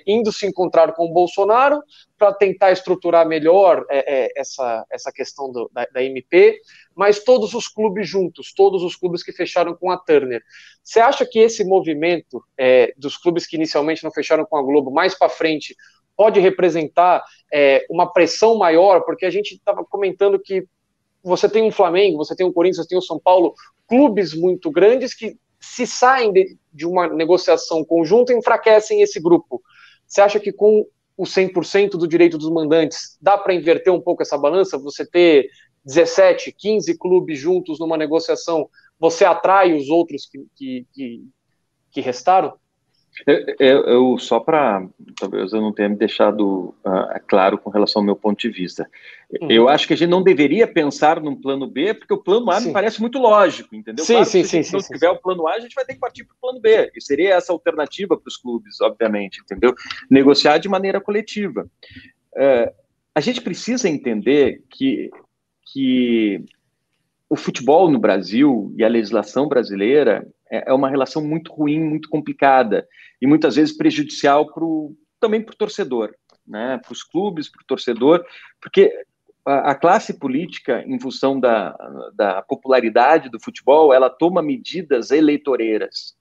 indo se encontrar com o Bolsonaro para tentar estruturar melhor essa questão da MP, mas todos os clubes juntos, todos os clubes que fecharam com a Turner. Você acha que esse movimento dos clubes que inicialmente não fecharam com a Globo, mais para frente, pode representar uma pressão maior? Porque a gente estava comentando que você tem um Flamengo, você tem um Corinthians, você tem o São Paulo, clubes muito grandes que, se saem de uma negociação conjunta, enfraquecem esse grupo. Você acha que com o 100% do direito dos mandantes dá para inverter um pouco essa balança? Você ter 17, 15 clubes juntos numa negociação, você atrai os outros que restaram? Eu só para, talvez eu não tenha me deixado claro com relação ao meu ponto de vista. Eu acho que a gente não deveria pensar num plano B, porque o plano A me parece muito lógico, entendeu? Sim, claro, sim, se a gente não tiver o plano A, a gente vai ter que partir para o plano B, e seria essa alternativa para os clubes, obviamente, entendeu? Negociar de maneira coletiva. A gente precisa entender que o futebol no Brasil e a legislação brasileira é uma relação muito ruim, muito complicada, e muitas vezes prejudicial também para o torcedor, né? Para os clubes, para o torcedor, porque a classe política, em função da popularidade do futebol, ela toma medidas eleitoreiras,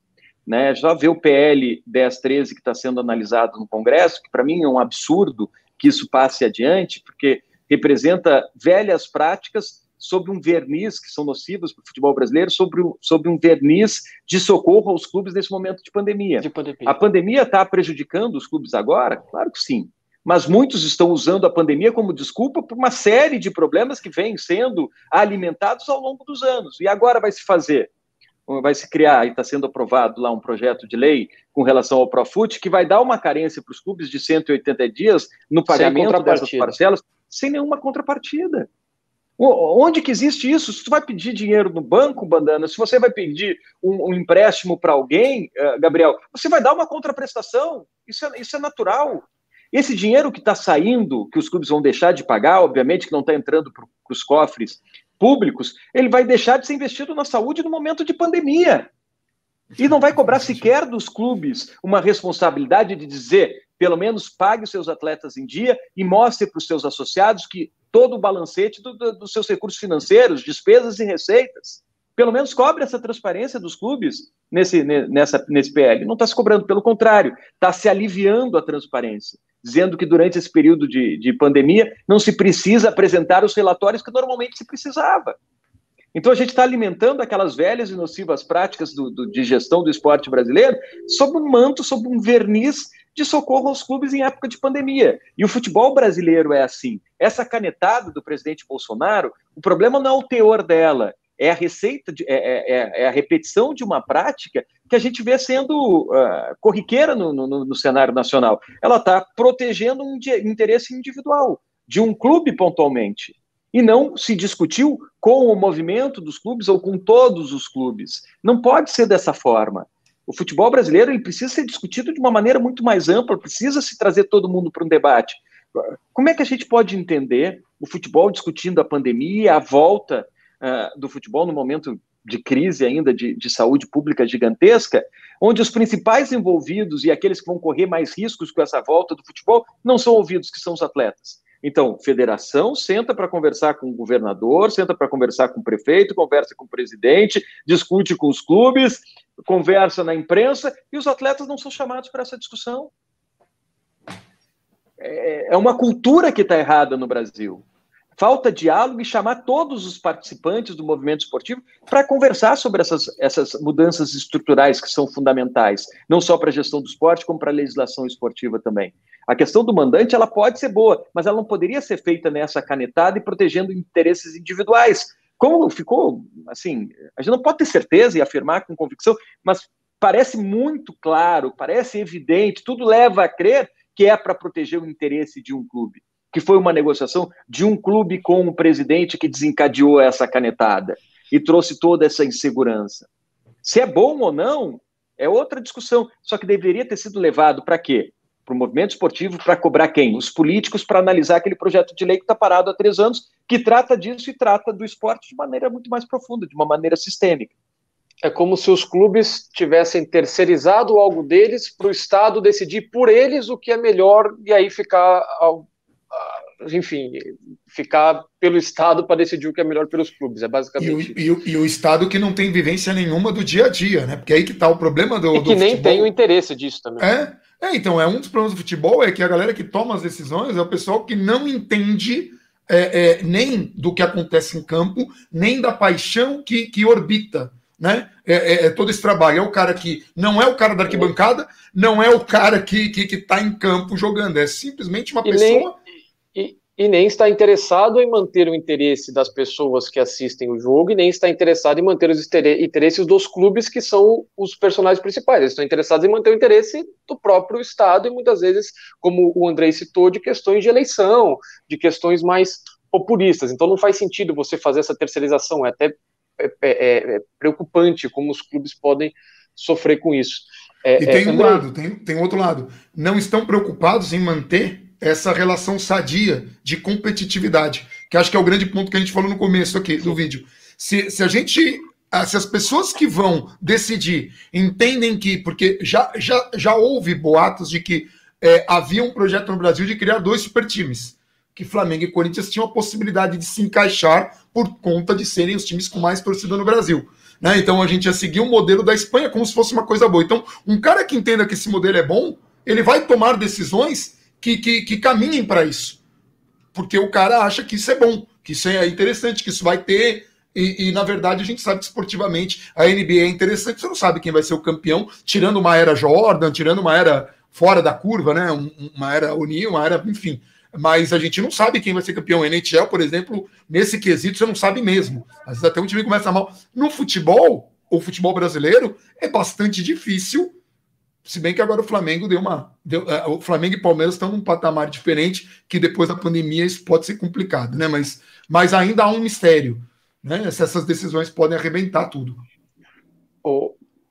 né? Já vê o PL 1013 que está sendo analisado no Congresso, que para mim é um absurdo que isso passe adiante, porque representa velhas práticas sob um verniz, que são nocivas para o futebol brasileiro, sobre um verniz de socorro aos clubes nesse momento de pandemia. A pandemia está prejudicando os clubes agora? Claro que sim. Mas muitos estão usando a pandemia como desculpa por uma série de problemas que vêm sendo alimentados ao longo dos anos. E agora vai se criar, e está sendo aprovado lá um projeto de lei com relação ao Profut, que vai dar uma carência para os clubes de 180 dias no pagamento dessas parcelas, sem nenhuma contrapartida. Onde que existe isso? Se tu vai pedir dinheiro no banco, Bandana, se você vai pedir um empréstimo para alguém, Gabriel, você vai dar uma contraprestação. Isso é natural. Esse dinheiro que está saindo, que os clubes vão deixar de pagar, obviamente que não está entrando para os cofres públicos, ele vai deixar de ser investido na saúde no momento de pandemia. E não vai cobrar sequer dos clubes uma responsabilidade de dizer, pelo menos pague os seus atletas em dia e mostre para os seus associados que todo o balancete dos seus recursos financeiros, despesas e receitas. Pelo menos cobre essa transparência dos clubes nesse PL. Não está se cobrando, pelo contrário, está se aliviando a transparência, dizendo que durante esse período de pandemia não se precisa apresentar os relatórios que normalmente se precisava. Então a gente está alimentando aquelas velhas e nocivas práticas de gestão do esporte brasileiro sob um manto, sob um verniz de socorro aos clubes em época de pandemia. E o futebol brasileiro é assim. Essa canetada do presidente Bolsonaro, o problema não é o teor dela, é a receita, é a repetição de uma prática que a gente vê sendo corriqueira no cenário nacional. Ela está protegendo um interesse individual de um clube pontualmente. E não se discutiu com o movimento dos clubes ou com todos os clubes. Não pode ser dessa forma. O futebol brasileiro ele precisa ser discutido de uma maneira muito mais ampla, precisa se trazer todo mundo para um debate. Como é que a gente pode entender o futebol discutindo a pandemia, a volta do futebol no momento de crise ainda de saúde pública gigantesca, onde os principais envolvidos e aqueles que vão correr mais riscos com essa volta do futebol não são ouvidos, que são os atletas? Então, federação senta para conversar com o governador, senta para conversar com o prefeito, conversa com o presidente, discute com os clubes, conversa na imprensa, e os atletas não são chamados para essa discussão. É uma cultura que está errada no Brasil. Falta diálogo e chamar todos os participantes do movimento esportivo para conversar sobre essas mudanças estruturais que são fundamentais, não só para a gestão do esporte, como para a legislação esportiva também. A questão do mandante, ela pode ser boa, mas ela não poderia ser feita nessa canetada e protegendo interesses individuais. Como ficou, assim, a gente não pode ter certeza e afirmar com convicção, mas parece muito claro, parece evidente, tudo leva a crer que é para proteger o interesse de um clube, que foi uma negociação de um clube com o presidente que desencadeou essa canetada e trouxe toda essa insegurança. Se é bom ou não, é outra discussão, só que deveria ter sido levado para quê? Para o movimento esportivo, para cobrar quem? Os políticos, para analisar aquele projeto de lei que está parado há 3 anos que trata disso e trata do esporte de maneira muito mais profunda, de uma maneira sistêmica. É como se os clubes tivessem terceirizado algo deles para o Estado decidir por eles o que é melhor e aí ficar pelo Estado para decidir o que é melhor pelos clubes. É basicamente e o Estado que não tem vivência nenhuma do dia a dia, né? Porque aí que está o problema do que nem futebol. tem o interesse disso também. Então, um dos problemas do futebol é que a galera que toma as decisões é o pessoal que não entende nem do que acontece em campo, nem da paixão que orbita, né? Todo esse trabalho. É o cara que não é o cara da arquibancada, não é o cara que está em campo jogando, é simplesmente uma pessoa... E nem está interessado em manter o interesse das pessoas que assistem o jogo e nem está interessado em manter os interesses dos clubes que são os personagens principais. Eles estão interessados em manter o interesse do próprio Estado e muitas vezes, como o Andrei citou, de questões de eleição, de questões mais populistas. Então não faz sentido você fazer essa terceirização. É até preocupante como os clubes podem sofrer com isso. E tem um lado, tem outro lado. Não estão preocupados em manter essa relação sadia de competitividade, que acho que é o grande ponto que a gente falou no começo aqui do vídeo. Se as pessoas que vão decidir entendem que, porque já houve boatos de que havia um projeto no Brasil de criar 2 supertimes, que Flamengo e Corinthians tinham a possibilidade de se encaixar por conta de serem os times com mais torcida no Brasil. Né? Então a gente ia seguir o modelo da Espanha como se fosse uma coisa boa. Então, um cara que entenda que esse modelo é bom, ele vai tomar decisões que caminhem para isso. Porque o cara acha que isso é bom, que isso é interessante, que isso vai ter... E, na verdade, a gente sabe que esportivamente a NBA é interessante. Você não sabe quem vai ser o campeão, tirando uma era Jordan, tirando uma era fora da curva, né? Uma era O'Neal, uma era... Enfim. Mas a gente não sabe quem vai ser campeão. NHL, por exemplo, nesse quesito, você não sabe mesmo. Às vezes até um time começa mal. No futebol, o futebol brasileiro, é bastante difícil. Se bem que agora o Flamengo o Flamengo e Palmeiras estão num patamar diferente, que depois da pandemia isso pode ser complicado, né? Mas ainda há um mistério, né? Se essas decisões podem arrebentar tudo.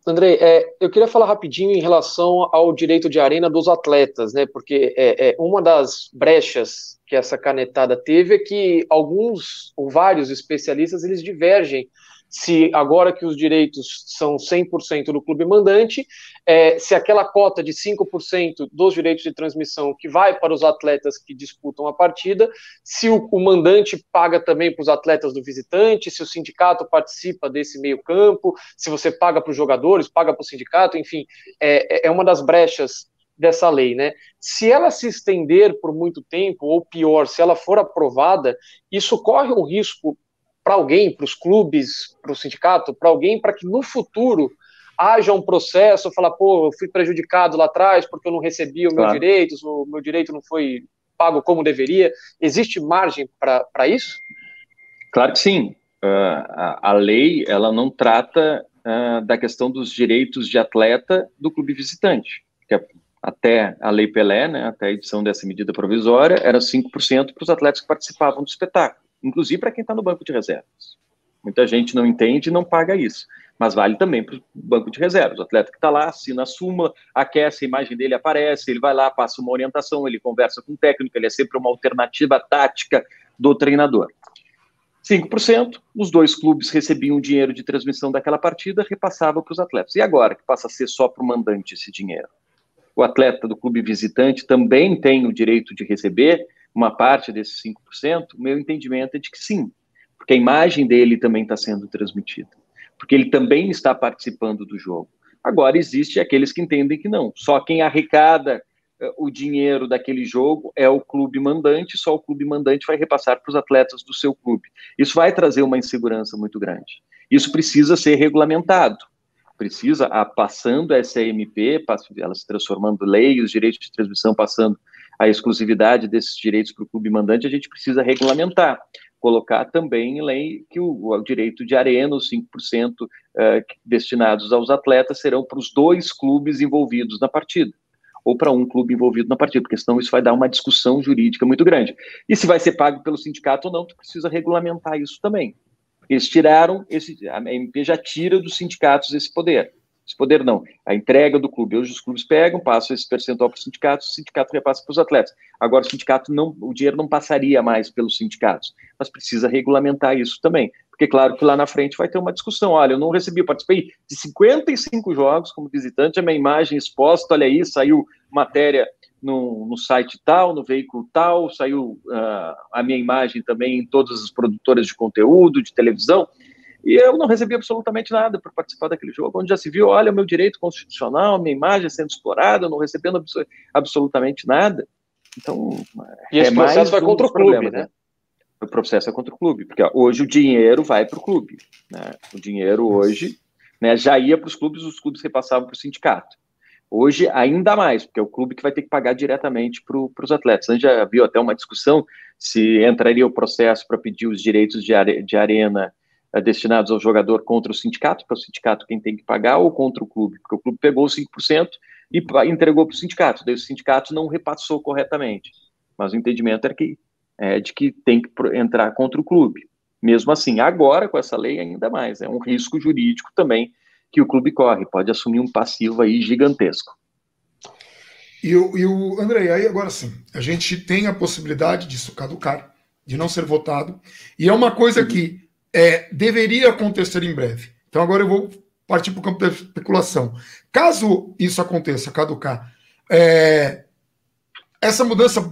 Andrei, eu queria falar rapidinho em relação ao direito de arena dos atletas, né? Porque uma das brechas que essa canetada teve é que alguns ou vários especialistas eles divergem se agora que os direitos são 100% do clube mandante, se aquela cota de 5% dos direitos de transmissão que vai para os atletas que disputam a partida, se o mandante paga também para os atletas do visitante, se o sindicato participa desse meio campo, se você paga para os jogadores, paga para o sindicato, enfim, é uma das brechas dessa lei, né? Se ela se estender por muito tempo, ou pior, se ela for aprovada, isso corre um risco para alguém, para os clubes, para o sindicato, para alguém, para que no futuro haja um processo, falar, pô, eu fui prejudicado lá atrás porque eu não recebi o meu direito, o meu direito não foi pago como deveria. Existe margem para isso? Claro que sim. A lei, ela não trata da questão dos direitos de atleta do clube visitante, que até a Lei Pelé, né, até a edição dessa medida provisória, era 5% para os atletas que participavam do espetáculo, inclusive para quem está no banco de reservas. Muita gente não entende e não paga isso, mas vale também para o banco de reservas. O atleta que está lá, assina a súmula, aquece, a imagem dele aparece, ele vai lá, passa uma orientação, ele conversa com o técnico, ele é sempre uma alternativa tática do treinador. 5%, os 2 clubes recebiam o dinheiro de transmissão daquela partida, repassavam para os atletas. E agora, que passa a ser só para o mandante esse dinheiro? O atleta do clube visitante também tem o direito de receber uma parte desses 5%? O meu entendimento é de que sim, porque a imagem dele também está sendo transmitida, porque ele também está participando do jogo. Agora, existe aqueles que entendem que não, só quem arrecada o dinheiro daquele jogo é o clube mandante, só o clube mandante vai repassar para os atletas do seu clube. Isso vai trazer uma insegurança muito grande. Isso precisa ser regulamentado. Precisa, passando essa MP, ela se transformando em lei, os direitos de transmissão passando a exclusividade desses direitos para o clube mandante, a gente precisa regulamentar, colocar também em lei que o direito de arena, os 5% destinados aos atletas, serão para os 2 clubes envolvidos na partida, ou para um clube envolvido na partida, porque senão isso vai dar uma discussão jurídica muito grande. E se vai ser pago pelo sindicato ou não, tu precisa regulamentar isso também. Eles tiraram, a MP já tira dos sindicatos esse poder. Esse poder não. A entrega do clube. Hoje os clubes pegam, passam esse percentual para o sindicato repassa para os atletas. Agora o sindicato não, o dinheiro não passaria mais pelos sindicatos, mas precisa regulamentar isso também. Porque claro que lá na frente vai ter uma discussão. Olha, eu não recebi, eu participei de 55 jogos como visitante, a minha imagem exposta, olha aí, saiu matéria no site tal, no veículo tal, saiu a minha imagem também em todas as produtoras de conteúdo, de televisão. E eu não recebi absolutamente nada para participar daquele jogo, onde já se viu, olha, o meu direito constitucional, minha imagem sendo explorada, eu não recebendo absolutamente nada. Então, e esse processo vai contra o clube, né? O processo é contra o clube, porque hoje o dinheiro vai para o clube. Né? O dinheiro hoje, né, já ia para os clubes repassavam para o sindicato. Hoje, ainda mais, porque é o clube que vai ter que pagar diretamente para os atletas. A gente já viu até uma discussão se entraria o processo para pedir os direitos de arena destinados ao jogador contra o sindicato, que é o sindicato quem tem que pagar, ou contra o clube, porque o clube pegou os 5% e entregou para o sindicato, daí o sindicato não repassou corretamente, mas o entendimento era de que tem que entrar contra o clube. Mesmo assim, agora com essa lei ainda mais, é um risco jurídico também que o clube corre, pode assumir um passivo aí gigantesco. E o André, aí agora sim, a gente tem a possibilidade disso caducar, de não ser votado, e é uma coisa que deveria acontecer em breve. Então agora eu vou partir para o campo da especulação. Caso isso aconteça, caducar, essa mudança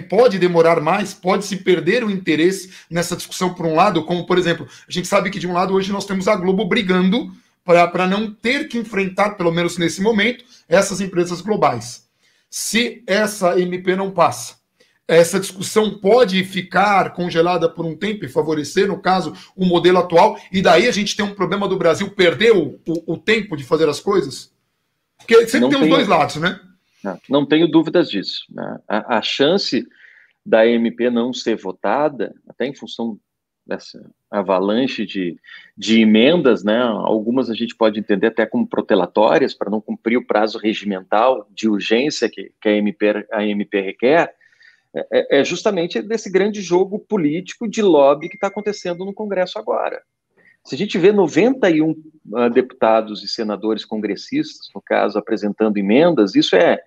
pode demorar mais, pode se perder o interesse nessa discussão por um lado, como por exemplo, a gente sabe que de um lado hoje nós temos a Globo brigando para não ter que enfrentar, pelo menos nesse momento, essas empresas globais. Se essa MP não passa, essa discussão pode ficar congelada por um tempo e favorecer, no caso, o modelo atual, e daí a gente tem um problema do Brasil perder o tempo de fazer as coisas? Porque sempre tem os dois lados, né? Não tenho dúvidas disso. Né? A chance da MP não ser votada, até em função dessa avalanche de emendas, né? Algumas a gente pode entender até como protelatórias, para não cumprir o prazo regimental de urgência que a MP requer, é justamente desse grande jogo político de lobby que está acontecendo no Congresso agora. Se a gente vê 91 deputados e senadores congressistas, no caso, apresentando emendas, isso é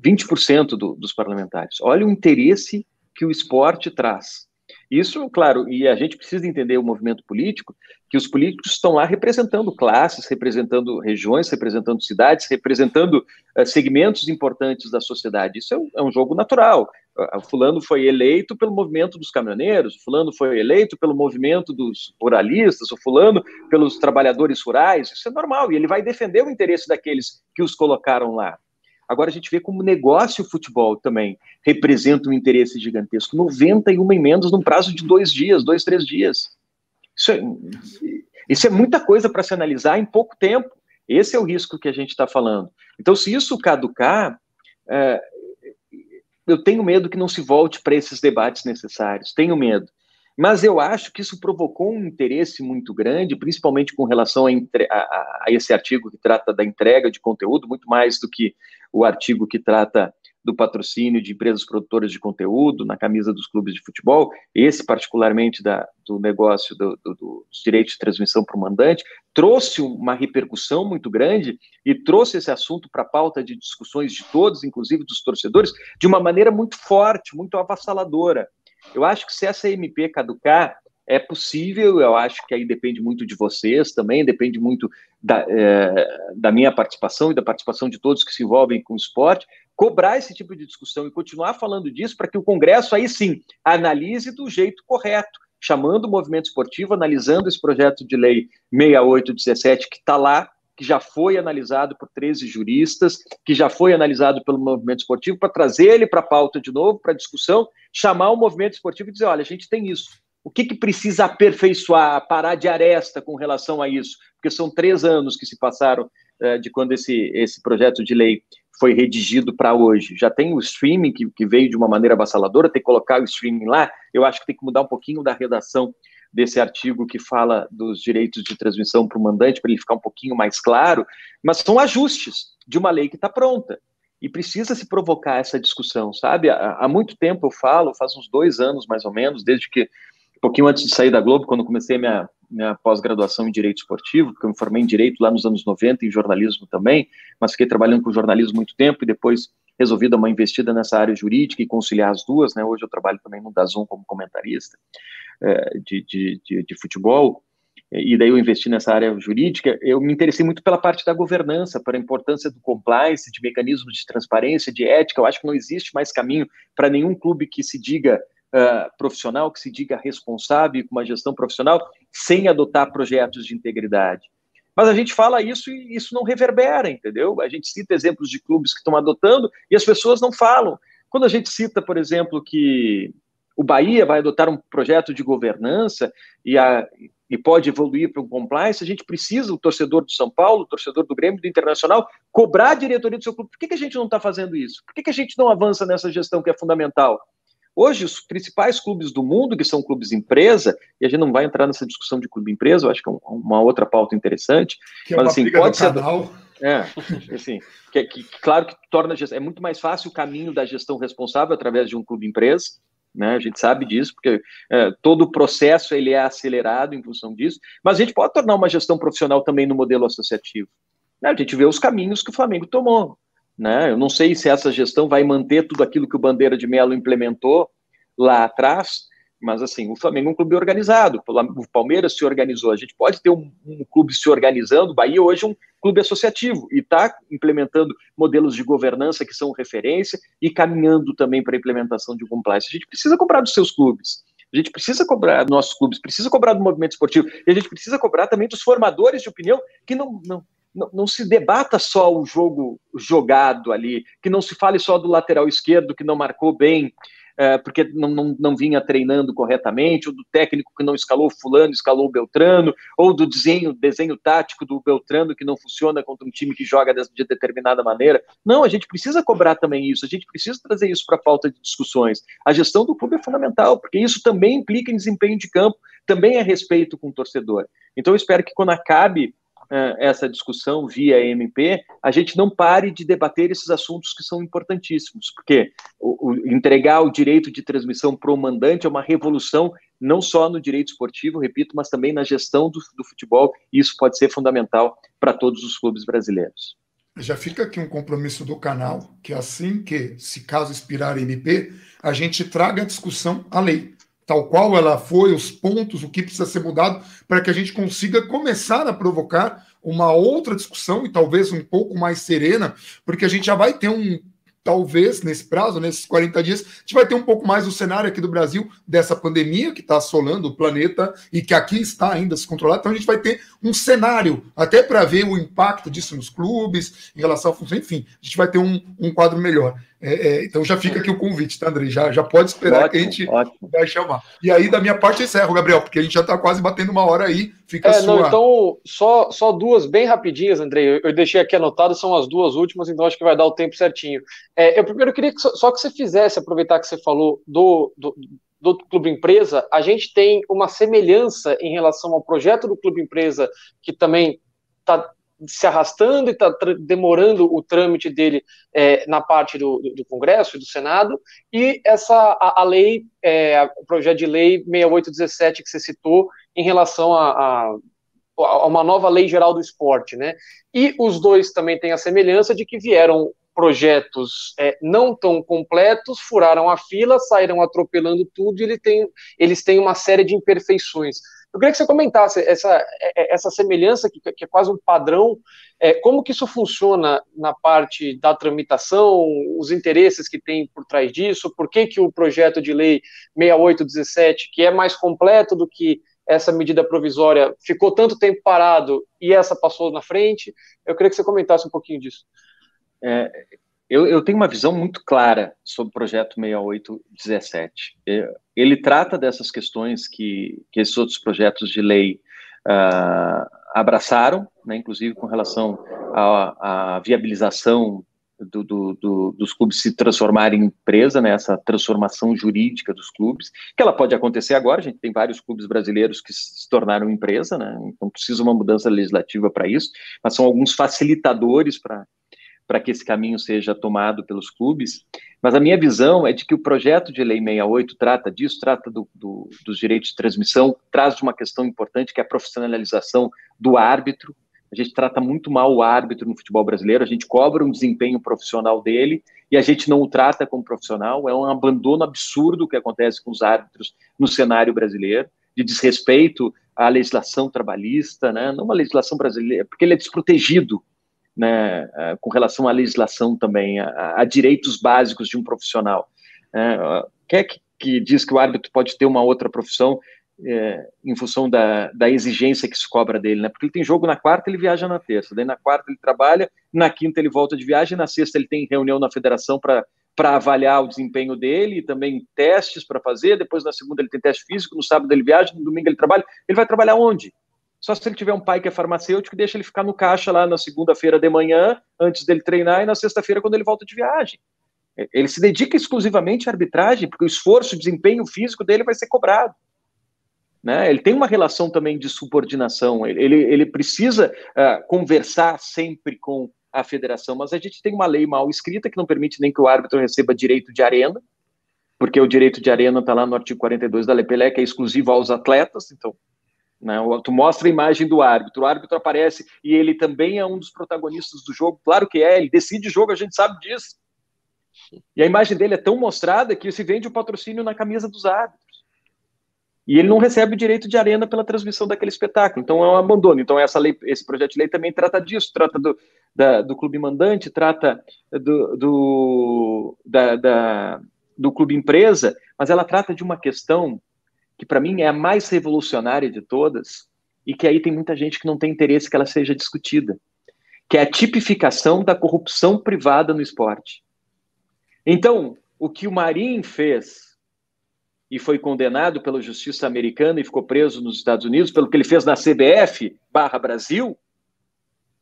20% dos parlamentares. Olha o interesse que o esporte traz. Isso, claro, e a gente precisa entender o movimento político, que os políticos estão lá representando classes, representando regiões, representando cidades, representando segmentos importantes da sociedade. Isso é um jogo natural. O fulano foi eleito pelo movimento dos caminhoneiros, o fulano foi eleito pelo movimento dos ruralistas, o fulano pelos trabalhadores rurais. Isso é normal, e ele vai defender o interesse daqueles que os colocaram lá. Agora a gente vê como negócio o futebol também representa um interesse gigantesco. 91 emendas num prazo de 2 dias, 2, 3 dias. Isso é muita coisa para se analisar em pouco tempo. Esse é o risco que a gente está falando. Então, se isso caducar, eu tenho medo que não se volte para esses debates necessários. Tenho medo. Mas eu acho que isso provocou um interesse muito grande, principalmente com relação a esse artigo que trata da entrega de conteúdo, muito mais do que o artigo que trata do patrocínio de empresas produtoras de conteúdo na camisa dos clubes de futebol, esse particularmente do negócio dos direitos de transmissão para o mandante, trouxe uma repercussão muito grande e trouxe esse assunto para a pauta de discussões de todos, inclusive dos torcedores, de uma maneira muito forte, muito avassaladora. Eu acho que se essa MP caducar, é possível, eu acho que aí depende muito de vocês também, depende muito da minha participação e da participação de todos que se envolvem com o esporte, cobrar esse tipo de discussão e continuar falando disso para que o Congresso aí sim analise do jeito correto, chamando o movimento esportivo, analisando esse projeto de lei 6817 que está lá, que já foi analisado por 13 juristas, que já foi analisado pelo movimento esportivo, para trazer ele para a pauta de novo, para discussão, chamar o movimento esportivo e dizer, olha, a gente tem isso. O que precisa aperfeiçoar, parar de aresta com relação a isso? Porque são 3 anos que se passaram de quando esse projeto de lei foi redigido para hoje. Já tem o streaming que veio de uma maneira avassaladora, tem que colocar o streaming lá. Eu acho que tem que mudar um pouquinho da redação desse artigo que fala dos direitos de transmissão para o mandante, para ele ficar um pouquinho mais claro, mas são ajustes de uma lei que está pronta. E precisa se provocar essa discussão, sabe? Há muito tempo eu falo, faz uns 2 anos mais ou menos, desde que pouquinho antes de sair da Globo, quando comecei minha pós-graduação em Direito Esportivo, porque eu me formei em Direito lá nos anos 90, em jornalismo também, mas fiquei trabalhando com jornalismo muito tempo e depois resolvi dar uma investida nessa área jurídica e conciliar as duas, né? Hoje eu trabalho também no DAZN como comentarista de futebol, e daí eu investi nessa área jurídica. Eu me interessei muito pela parte da governança, pela importância do compliance, de mecanismos de transparência, de ética. Eu acho que não existe mais caminho para nenhum clube que se diga profissional, que se diga responsável, com uma gestão profissional, sem adotar projetos de integridade. Mas a gente fala isso e isso não reverbera, entendeu? A gente cita exemplos de clubes que estão adotando e as pessoas não falam. Quando a gente cita, por exemplo, que o Bahia vai adotar um projeto de governança e pode evoluir para um compliance, a gente precisa, o torcedor do São Paulo, o torcedor do Grêmio, do Internacional, cobrar a diretoria do seu clube. Por que a gente não está fazendo isso? Por que a gente não avança nessa gestão que é fundamental? Hoje, os principais clubes do mundo, que são clubes empresa, e a gente não vai entrar nessa discussão de clube empresa, eu acho que é uma outra pauta interessante, que mas é assim, pode ser... Canal. Assim, claro que torna é muito mais fácil o caminho da gestão responsável através de um clube empresa, né? A gente sabe disso, porque todo o processo ele é acelerado em função disso, mas a gente pode tornar uma gestão profissional também no modelo associativo, né? A gente vê os caminhos que o Flamengo tomou, né? Eu não sei se essa gestão vai manter tudo aquilo que o Bandeira de Melo implementou lá atrás, mas assim, o Flamengo é um clube organizado, o Palmeiras se organizou, a gente pode ter um clube se organizando, o Bahia hoje é um clube associativo e está implementando modelos de governança que são referência e caminhando também para a implementação de um compliance. A gente precisa cobrar dos seus clubes, a gente precisa cobrar dos nossos clubes, precisa cobrar do movimento esportivo e a gente precisa cobrar também dos formadores de opinião que não se debata só o jogo jogado ali, que não se fale só do lateral esquerdo que não marcou bem, porque não vinha treinando corretamente, ou do técnico que não escalou fulano, escalou o Beltrano, ou do desenho tático do Beltrano que não funciona contra um time que joga de determinada maneira. Não, a gente precisa cobrar também isso, a gente precisa trazer isso para a pauta de discussões. A gestão do clube é fundamental, porque isso também implica em desempenho de campo, também é respeito com o torcedor. Então eu espero que quando acabe essa discussão via MP, a gente não pare de debater esses assuntos que são importantíssimos, porque entregar o direito de transmissão para o mandante é uma revolução, não só no direito esportivo, repito, mas também na gestão do futebol, e isso pode ser fundamental para todos os clubes brasileiros. Já fica aqui um compromisso do canal, que assim que, se caso expirar a MP, a gente traga a discussão à lei, tal qual ela foi, os pontos, o que precisa ser mudado, para que a gente consiga começar a provocar uma outra discussão, e talvez um pouco mais serena, porque a gente já vai ter talvez, nesse prazo, nesses 40 dias, a gente vai ter um pouco mais o cenário aqui do Brasil, dessa pandemia que está assolando o planeta, e que aqui está ainda descontrolado, então a gente vai ter um cenário, até para ver o impacto disso nos clubes, em relação à função, enfim, a gente vai ter um quadro melhor. Então já fica aqui o convite, tá, Andrei? Já pode esperar, ótimo, que a gente vai chamar. E aí, da minha parte, eu encerro, Gabriel, porque a gente já está quase batendo uma hora aí. Fica a sua... Então, só duas bem rapidinhas, Andrei. Eu deixei aqui anotado, são as duas últimas, então acho que vai dar o tempo certinho. Eu primeiro queria que você fizesse, aproveitar que você falou do Clube Empresa, a gente tem uma semelhança em relação ao projeto do Clube Empresa, que também está se arrastando e está demorando o trâmite dele na parte do Congresso e do Senado, e a lei, o projeto de lei 6817 que você citou, em relação a uma nova lei geral do esporte, né? E os dois também têm a semelhança de que vieram projetos não tão completos, furaram a fila, saíram atropelando tudo e eles têm uma série de imperfeições. Eu queria que você comentasse essa semelhança, que é quase um padrão, como que isso funciona na parte da tramitação, os interesses que tem por trás disso, por que o projeto de lei 6817, que é mais completo do que essa medida provisória, ficou tanto tempo parado e essa passou na frente. Eu queria que você comentasse um pouquinho disso. Eu tenho uma visão muito clara sobre o projeto 6817. Ele trata dessas questões que esses outros projetos de lei abraçaram, né, inclusive com relação à viabilização dos clubes se transformarem em empresa, né, essa transformação jurídica dos clubes, que ela pode acontecer agora. A gente tem vários clubes brasileiros que se tornaram empresa, né, então precisa uma mudança legislativa para isso, mas são alguns facilitadores para para que esse caminho seja tomado pelos clubes, mas a minha visão é de que o projeto de lei 68 trata disso, trata dos direitos de transmissão, traz de uma questão importante que é a profissionalização do árbitro. A gente trata muito mal o árbitro no futebol brasileiro, a gente cobra um desempenho profissional dele e a gente não o trata como profissional. É um abandono absurdo que acontece com os árbitros no cenário brasileiro, de desrespeito à legislação trabalhista, né? Não a legislação brasileira, porque ele é desprotegido, né, com relação à legislação também, a direitos básicos de um profissional. Quem é que diz que o árbitro pode ter uma outra profissão em função da exigência que se cobra dele, né? Porque ele tem jogo na quarta, ele viaja na terça, daí na quarta ele trabalha, na quinta ele volta de viagem, na sexta ele tem reunião na federação para avaliar o desempenho dele, e também testes para fazer, depois na segunda ele tem teste físico, no sábado ele viaja, no domingo ele trabalha. Ele vai trabalhar onde? Só se ele tiver um pai que é farmacêutico, deixa ele ficar no caixa lá na segunda-feira de manhã, antes dele treinar, e na sexta-feira quando ele volta de viagem. Ele se dedica exclusivamente à arbitragem, porque o esforço, o desempenho físico dele vai ser cobrado. Né? Ele tem uma relação também de subordinação, ele precisa conversar sempre com a federação, mas a gente tem uma lei mal escrita que não permite nem que o árbitro receba direito de arena, porque o direito de arena está lá no artigo 42 da Lei Pelé, que é exclusivo aos atletas. Então, né, tu mostra a imagem do árbitro, o árbitro aparece e ele também é um dos protagonistas do jogo, claro que ele decide jogo, a gente sabe disso. E a imagem dele é tão mostrada que se vende o patrocínio na camisa dos árbitros. E ele não recebe o direito de arena pela transmissão daquele espetáculo. Então é um abandono. Então esse projeto de lei também trata disso, trata do clube mandante, trata do clube empresa, mas ela trata de uma questão que para mim é a mais revolucionária de todas, e que aí tem muita gente que não tem interesse que ela seja discutida, que é a tipificação da corrupção privada no esporte. Então, o que o Marinho fez e foi condenado pela justiça americana e ficou preso nos Estados Unidos pelo que ele fez na CBF/Brasil,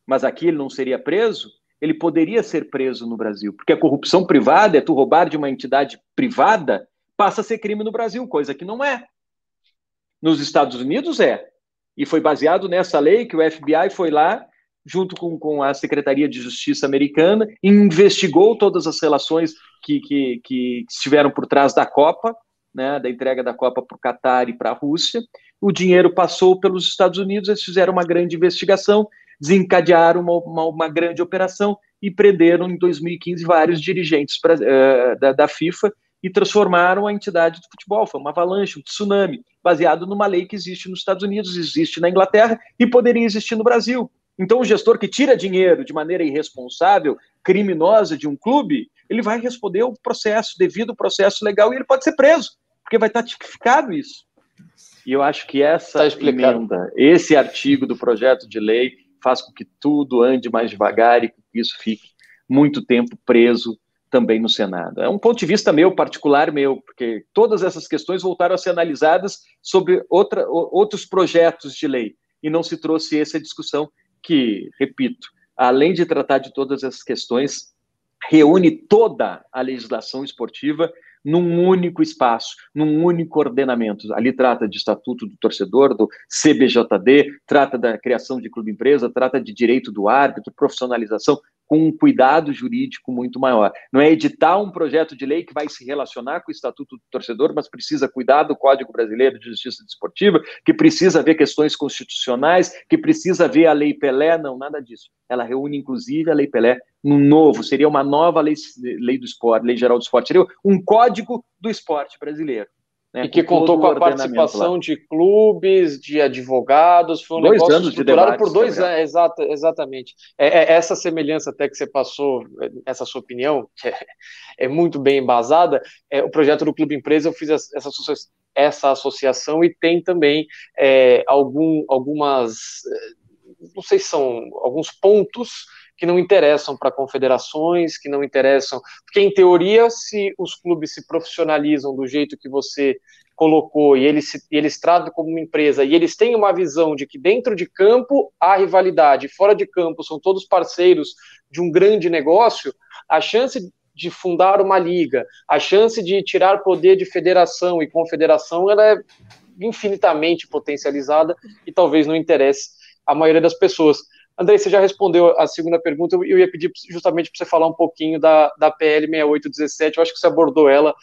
mas aqui ele não seria preso, ele poderia ser preso no Brasil, porque a corrupção privada é tu roubar de uma entidade privada, passa a ser crime no Brasil, coisa que não é. Nos Estados Unidos é. E foi baseado nessa lei que o FBI foi lá, junto com a Secretaria de Justiça americana, e investigou todas as relações que estiveram por trás da Copa, né, da entrega da Copa para o Catar e para a Rússia. O dinheiro passou pelos Estados Unidos, eles fizeram uma grande investigação, desencadearam uma grande operação e prenderam em 2015 vários dirigentes da FIFA e transformaram a entidade de futebol. Foi uma avalanche, um tsunami, baseado numa lei que existe nos Estados Unidos, existe na Inglaterra e poderia existir no Brasil. Então, o gestor que tira dinheiro de maneira irresponsável, criminosa de um clube, ele vai responder o processo, devido ao processo legal, e ele pode ser preso, porque vai estar tipificado isso. E eu acho que essa emenda, esse artigo do projeto de lei, faz com que tudo ande mais devagar e que isso fique muito tempo preso também no Senado. É um ponto de vista meu, particular meu, porque todas essas questões voltaram a ser analisadas sobre outros projetos de lei, e não se trouxe essa discussão que, repito, além de tratar de todas essas questões, reúne toda a legislação esportiva num único espaço, num único ordenamento. Ali trata de estatuto do torcedor, do CBJD, trata da criação de clube-empresa, trata de direito do árbitro, profissionalização, com um cuidado jurídico muito maior. Não é editar um projeto de lei que vai se relacionar com o Estatuto do Torcedor, mas precisa cuidar do Código Brasileiro de Justiça Desportiva, que precisa ver questões constitucionais, que precisa ver a Lei Pelé, não, nada disso. Ela reúne, inclusive, a Lei Pelé num novo, seria uma nova lei do esporte, Lei Geral do Esporte, seria um Código do Esporte brasileiro. Né, e que contou com a participação de clubes, de advogados, foi um negócio estruturado por 2 anos. Exatamente. Essa semelhança até que você passou, essa sua opinião, que é muito bem embasada, o projeto do Clube Empresa, eu fiz essa associação e tem também algumas, não sei se são alguns pontos que não interessam para confederações, que não interessam, porque em teoria, se os clubes se profissionalizam do jeito que você colocou e eles tratam como uma empresa e eles têm uma visão de que dentro de campo há rivalidade, fora de campo são todos parceiros de um grande negócio, a chance de fundar uma liga, a chance de tirar poder de federação e confederação, ela é infinitamente potencializada e talvez não interesse a maioria das pessoas. Andrei, você já respondeu a segunda pergunta, eu ia pedir justamente para você falar um pouquinho da PL 6817, eu acho que você abordou ela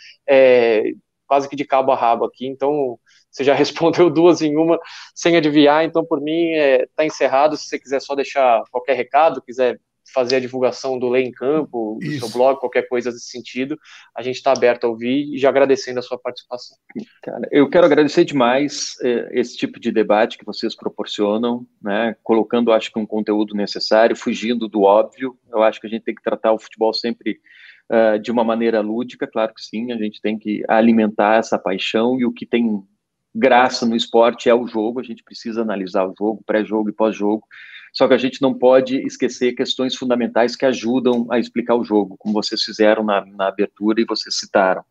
quase que de cabo a rabo aqui, então você já respondeu duas em uma, sem adivinhar, então por mim está encerrado. Se você quiser só deixar qualquer recado, quiser fazer a divulgação do Lei em Campo, do seu blog, qualquer coisa desse sentido, a gente está aberto a ouvir e já agradecendo a sua participação. Cara, eu quero agradecer demais esse tipo de debate que vocês proporcionam, né, colocando, acho que um conteúdo necessário, fugindo do óbvio. Eu acho que a gente tem que tratar o futebol sempre de uma maneira lúdica, claro que sim, a gente tem que alimentar essa paixão, e o que tem graça no esporte é o jogo, a gente precisa analisar o jogo, pré-jogo e pós-jogo, só que a gente não pode esquecer questões fundamentais que ajudam a explicar o jogo, como vocês fizeram na abertura e vocês citaram.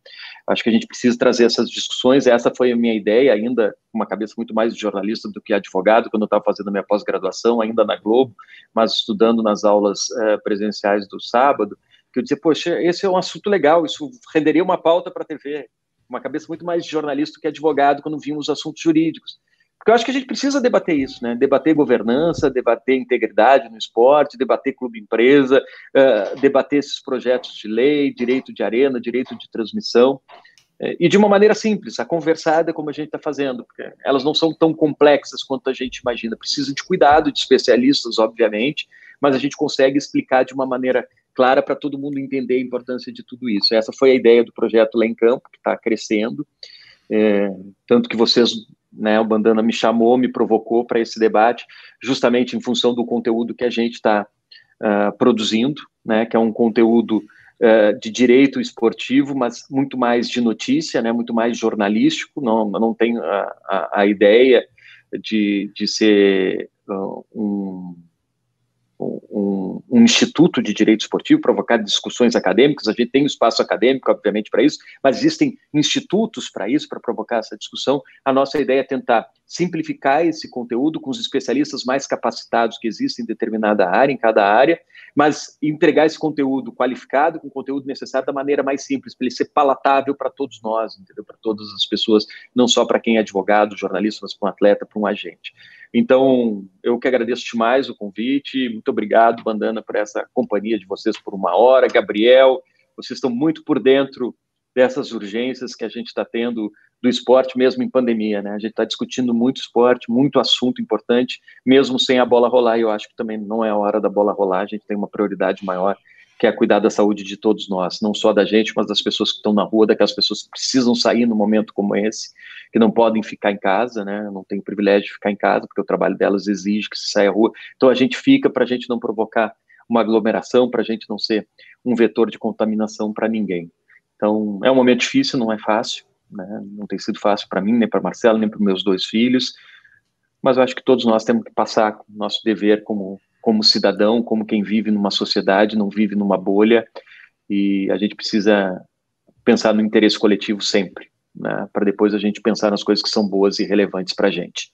Acho que a gente precisa trazer essas discussões, essa foi a minha ideia, ainda com uma cabeça muito mais de jornalista do que advogado, quando eu estava fazendo a minha pós-graduação, ainda na Globo, mas estudando nas aulas presenciais do sábado, que eu dizia, poxa, esse é um assunto legal, isso renderia uma pauta para a TV, uma cabeça muito mais de jornalista do que advogado quando vimos assuntos jurídicos. Porque eu acho que a gente precisa debater isso, né? Debater governança, debater integridade no esporte, debater clube-empresa, debater esses projetos de lei, direito de arena, direito de transmissão, e de uma maneira simples, a conversada, como a gente está fazendo, porque elas não são tão complexas quanto a gente imagina. Precisa de cuidado de especialistas, obviamente, mas a gente consegue explicar de uma maneira clara para todo mundo entender a importância de tudo isso. Essa foi a ideia do projeto Lei em Campo, que está crescendo, tanto que vocês, né, o Bandana me chamou, me provocou para esse debate, justamente em função do conteúdo que a gente está produzindo, né, que é um conteúdo de direito esportivo, mas muito mais de notícia, né, muito mais jornalístico. Não tenho a ideia de ser um instituto de direito esportivo, provocar discussões acadêmicas. A gente tem um espaço acadêmico, obviamente, para isso, mas existem institutos para isso, para provocar essa discussão. A nossa ideia é tentar simplificar esse conteúdo com os especialistas mais capacitados que existem em determinada área, em cada área, mas entregar esse conteúdo qualificado, com o conteúdo necessário da maneira mais simples, para ele ser palatável para todos nós, entendeu? Para todas as pessoas, não só para quem é advogado, jornalista, mas para um atleta, para um agente. Então, eu que agradeço demais o convite, muito obrigado, Bandana, por essa companhia de vocês por uma hora, Gabriel, vocês estão muito por dentro dessas urgências que a gente está tendo do esporte, mesmo em pandemia, né? A gente está discutindo muito esporte, muito assunto importante, mesmo sem a bola rolar, e eu acho que também não é a hora da bola rolar, a gente tem uma prioridade maior, que é cuidar da saúde de todos nós, não só da gente, mas das pessoas que estão na rua, daquelas pessoas que precisam sair num momento como esse, que não podem ficar em casa, né? Não tem o privilégio de ficar em casa, porque o trabalho delas exige que se saia à rua. Então a gente fica para a gente não provocar uma aglomeração, para a gente não ser um vetor de contaminação para ninguém. Então é um momento difícil, não é fácil, né? Não tem sido fácil para mim, nem para Marcelo, nem para meus dois filhos, mas eu acho que todos nós temos que passar o nosso dever como cidadão, como quem vive numa sociedade, não vive numa bolha, e a gente precisa pensar no interesse coletivo sempre, né, para depois a gente pensar nas coisas que são boas e relevantes para a gente.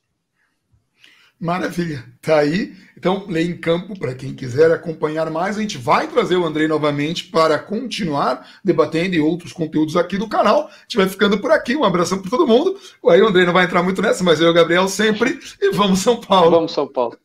Maravilha, tá aí. Então, Lei em Campo, para quem quiser acompanhar mais, a gente vai trazer o Andrei novamente para continuar debatendo e outros conteúdos aqui do canal. A gente vai ficando por aqui, um abração para todo mundo. Aí o Andrei não vai entrar muito nessa, mas eu e o Gabriel sempre, e vamos São Paulo. Vamos São Paulo.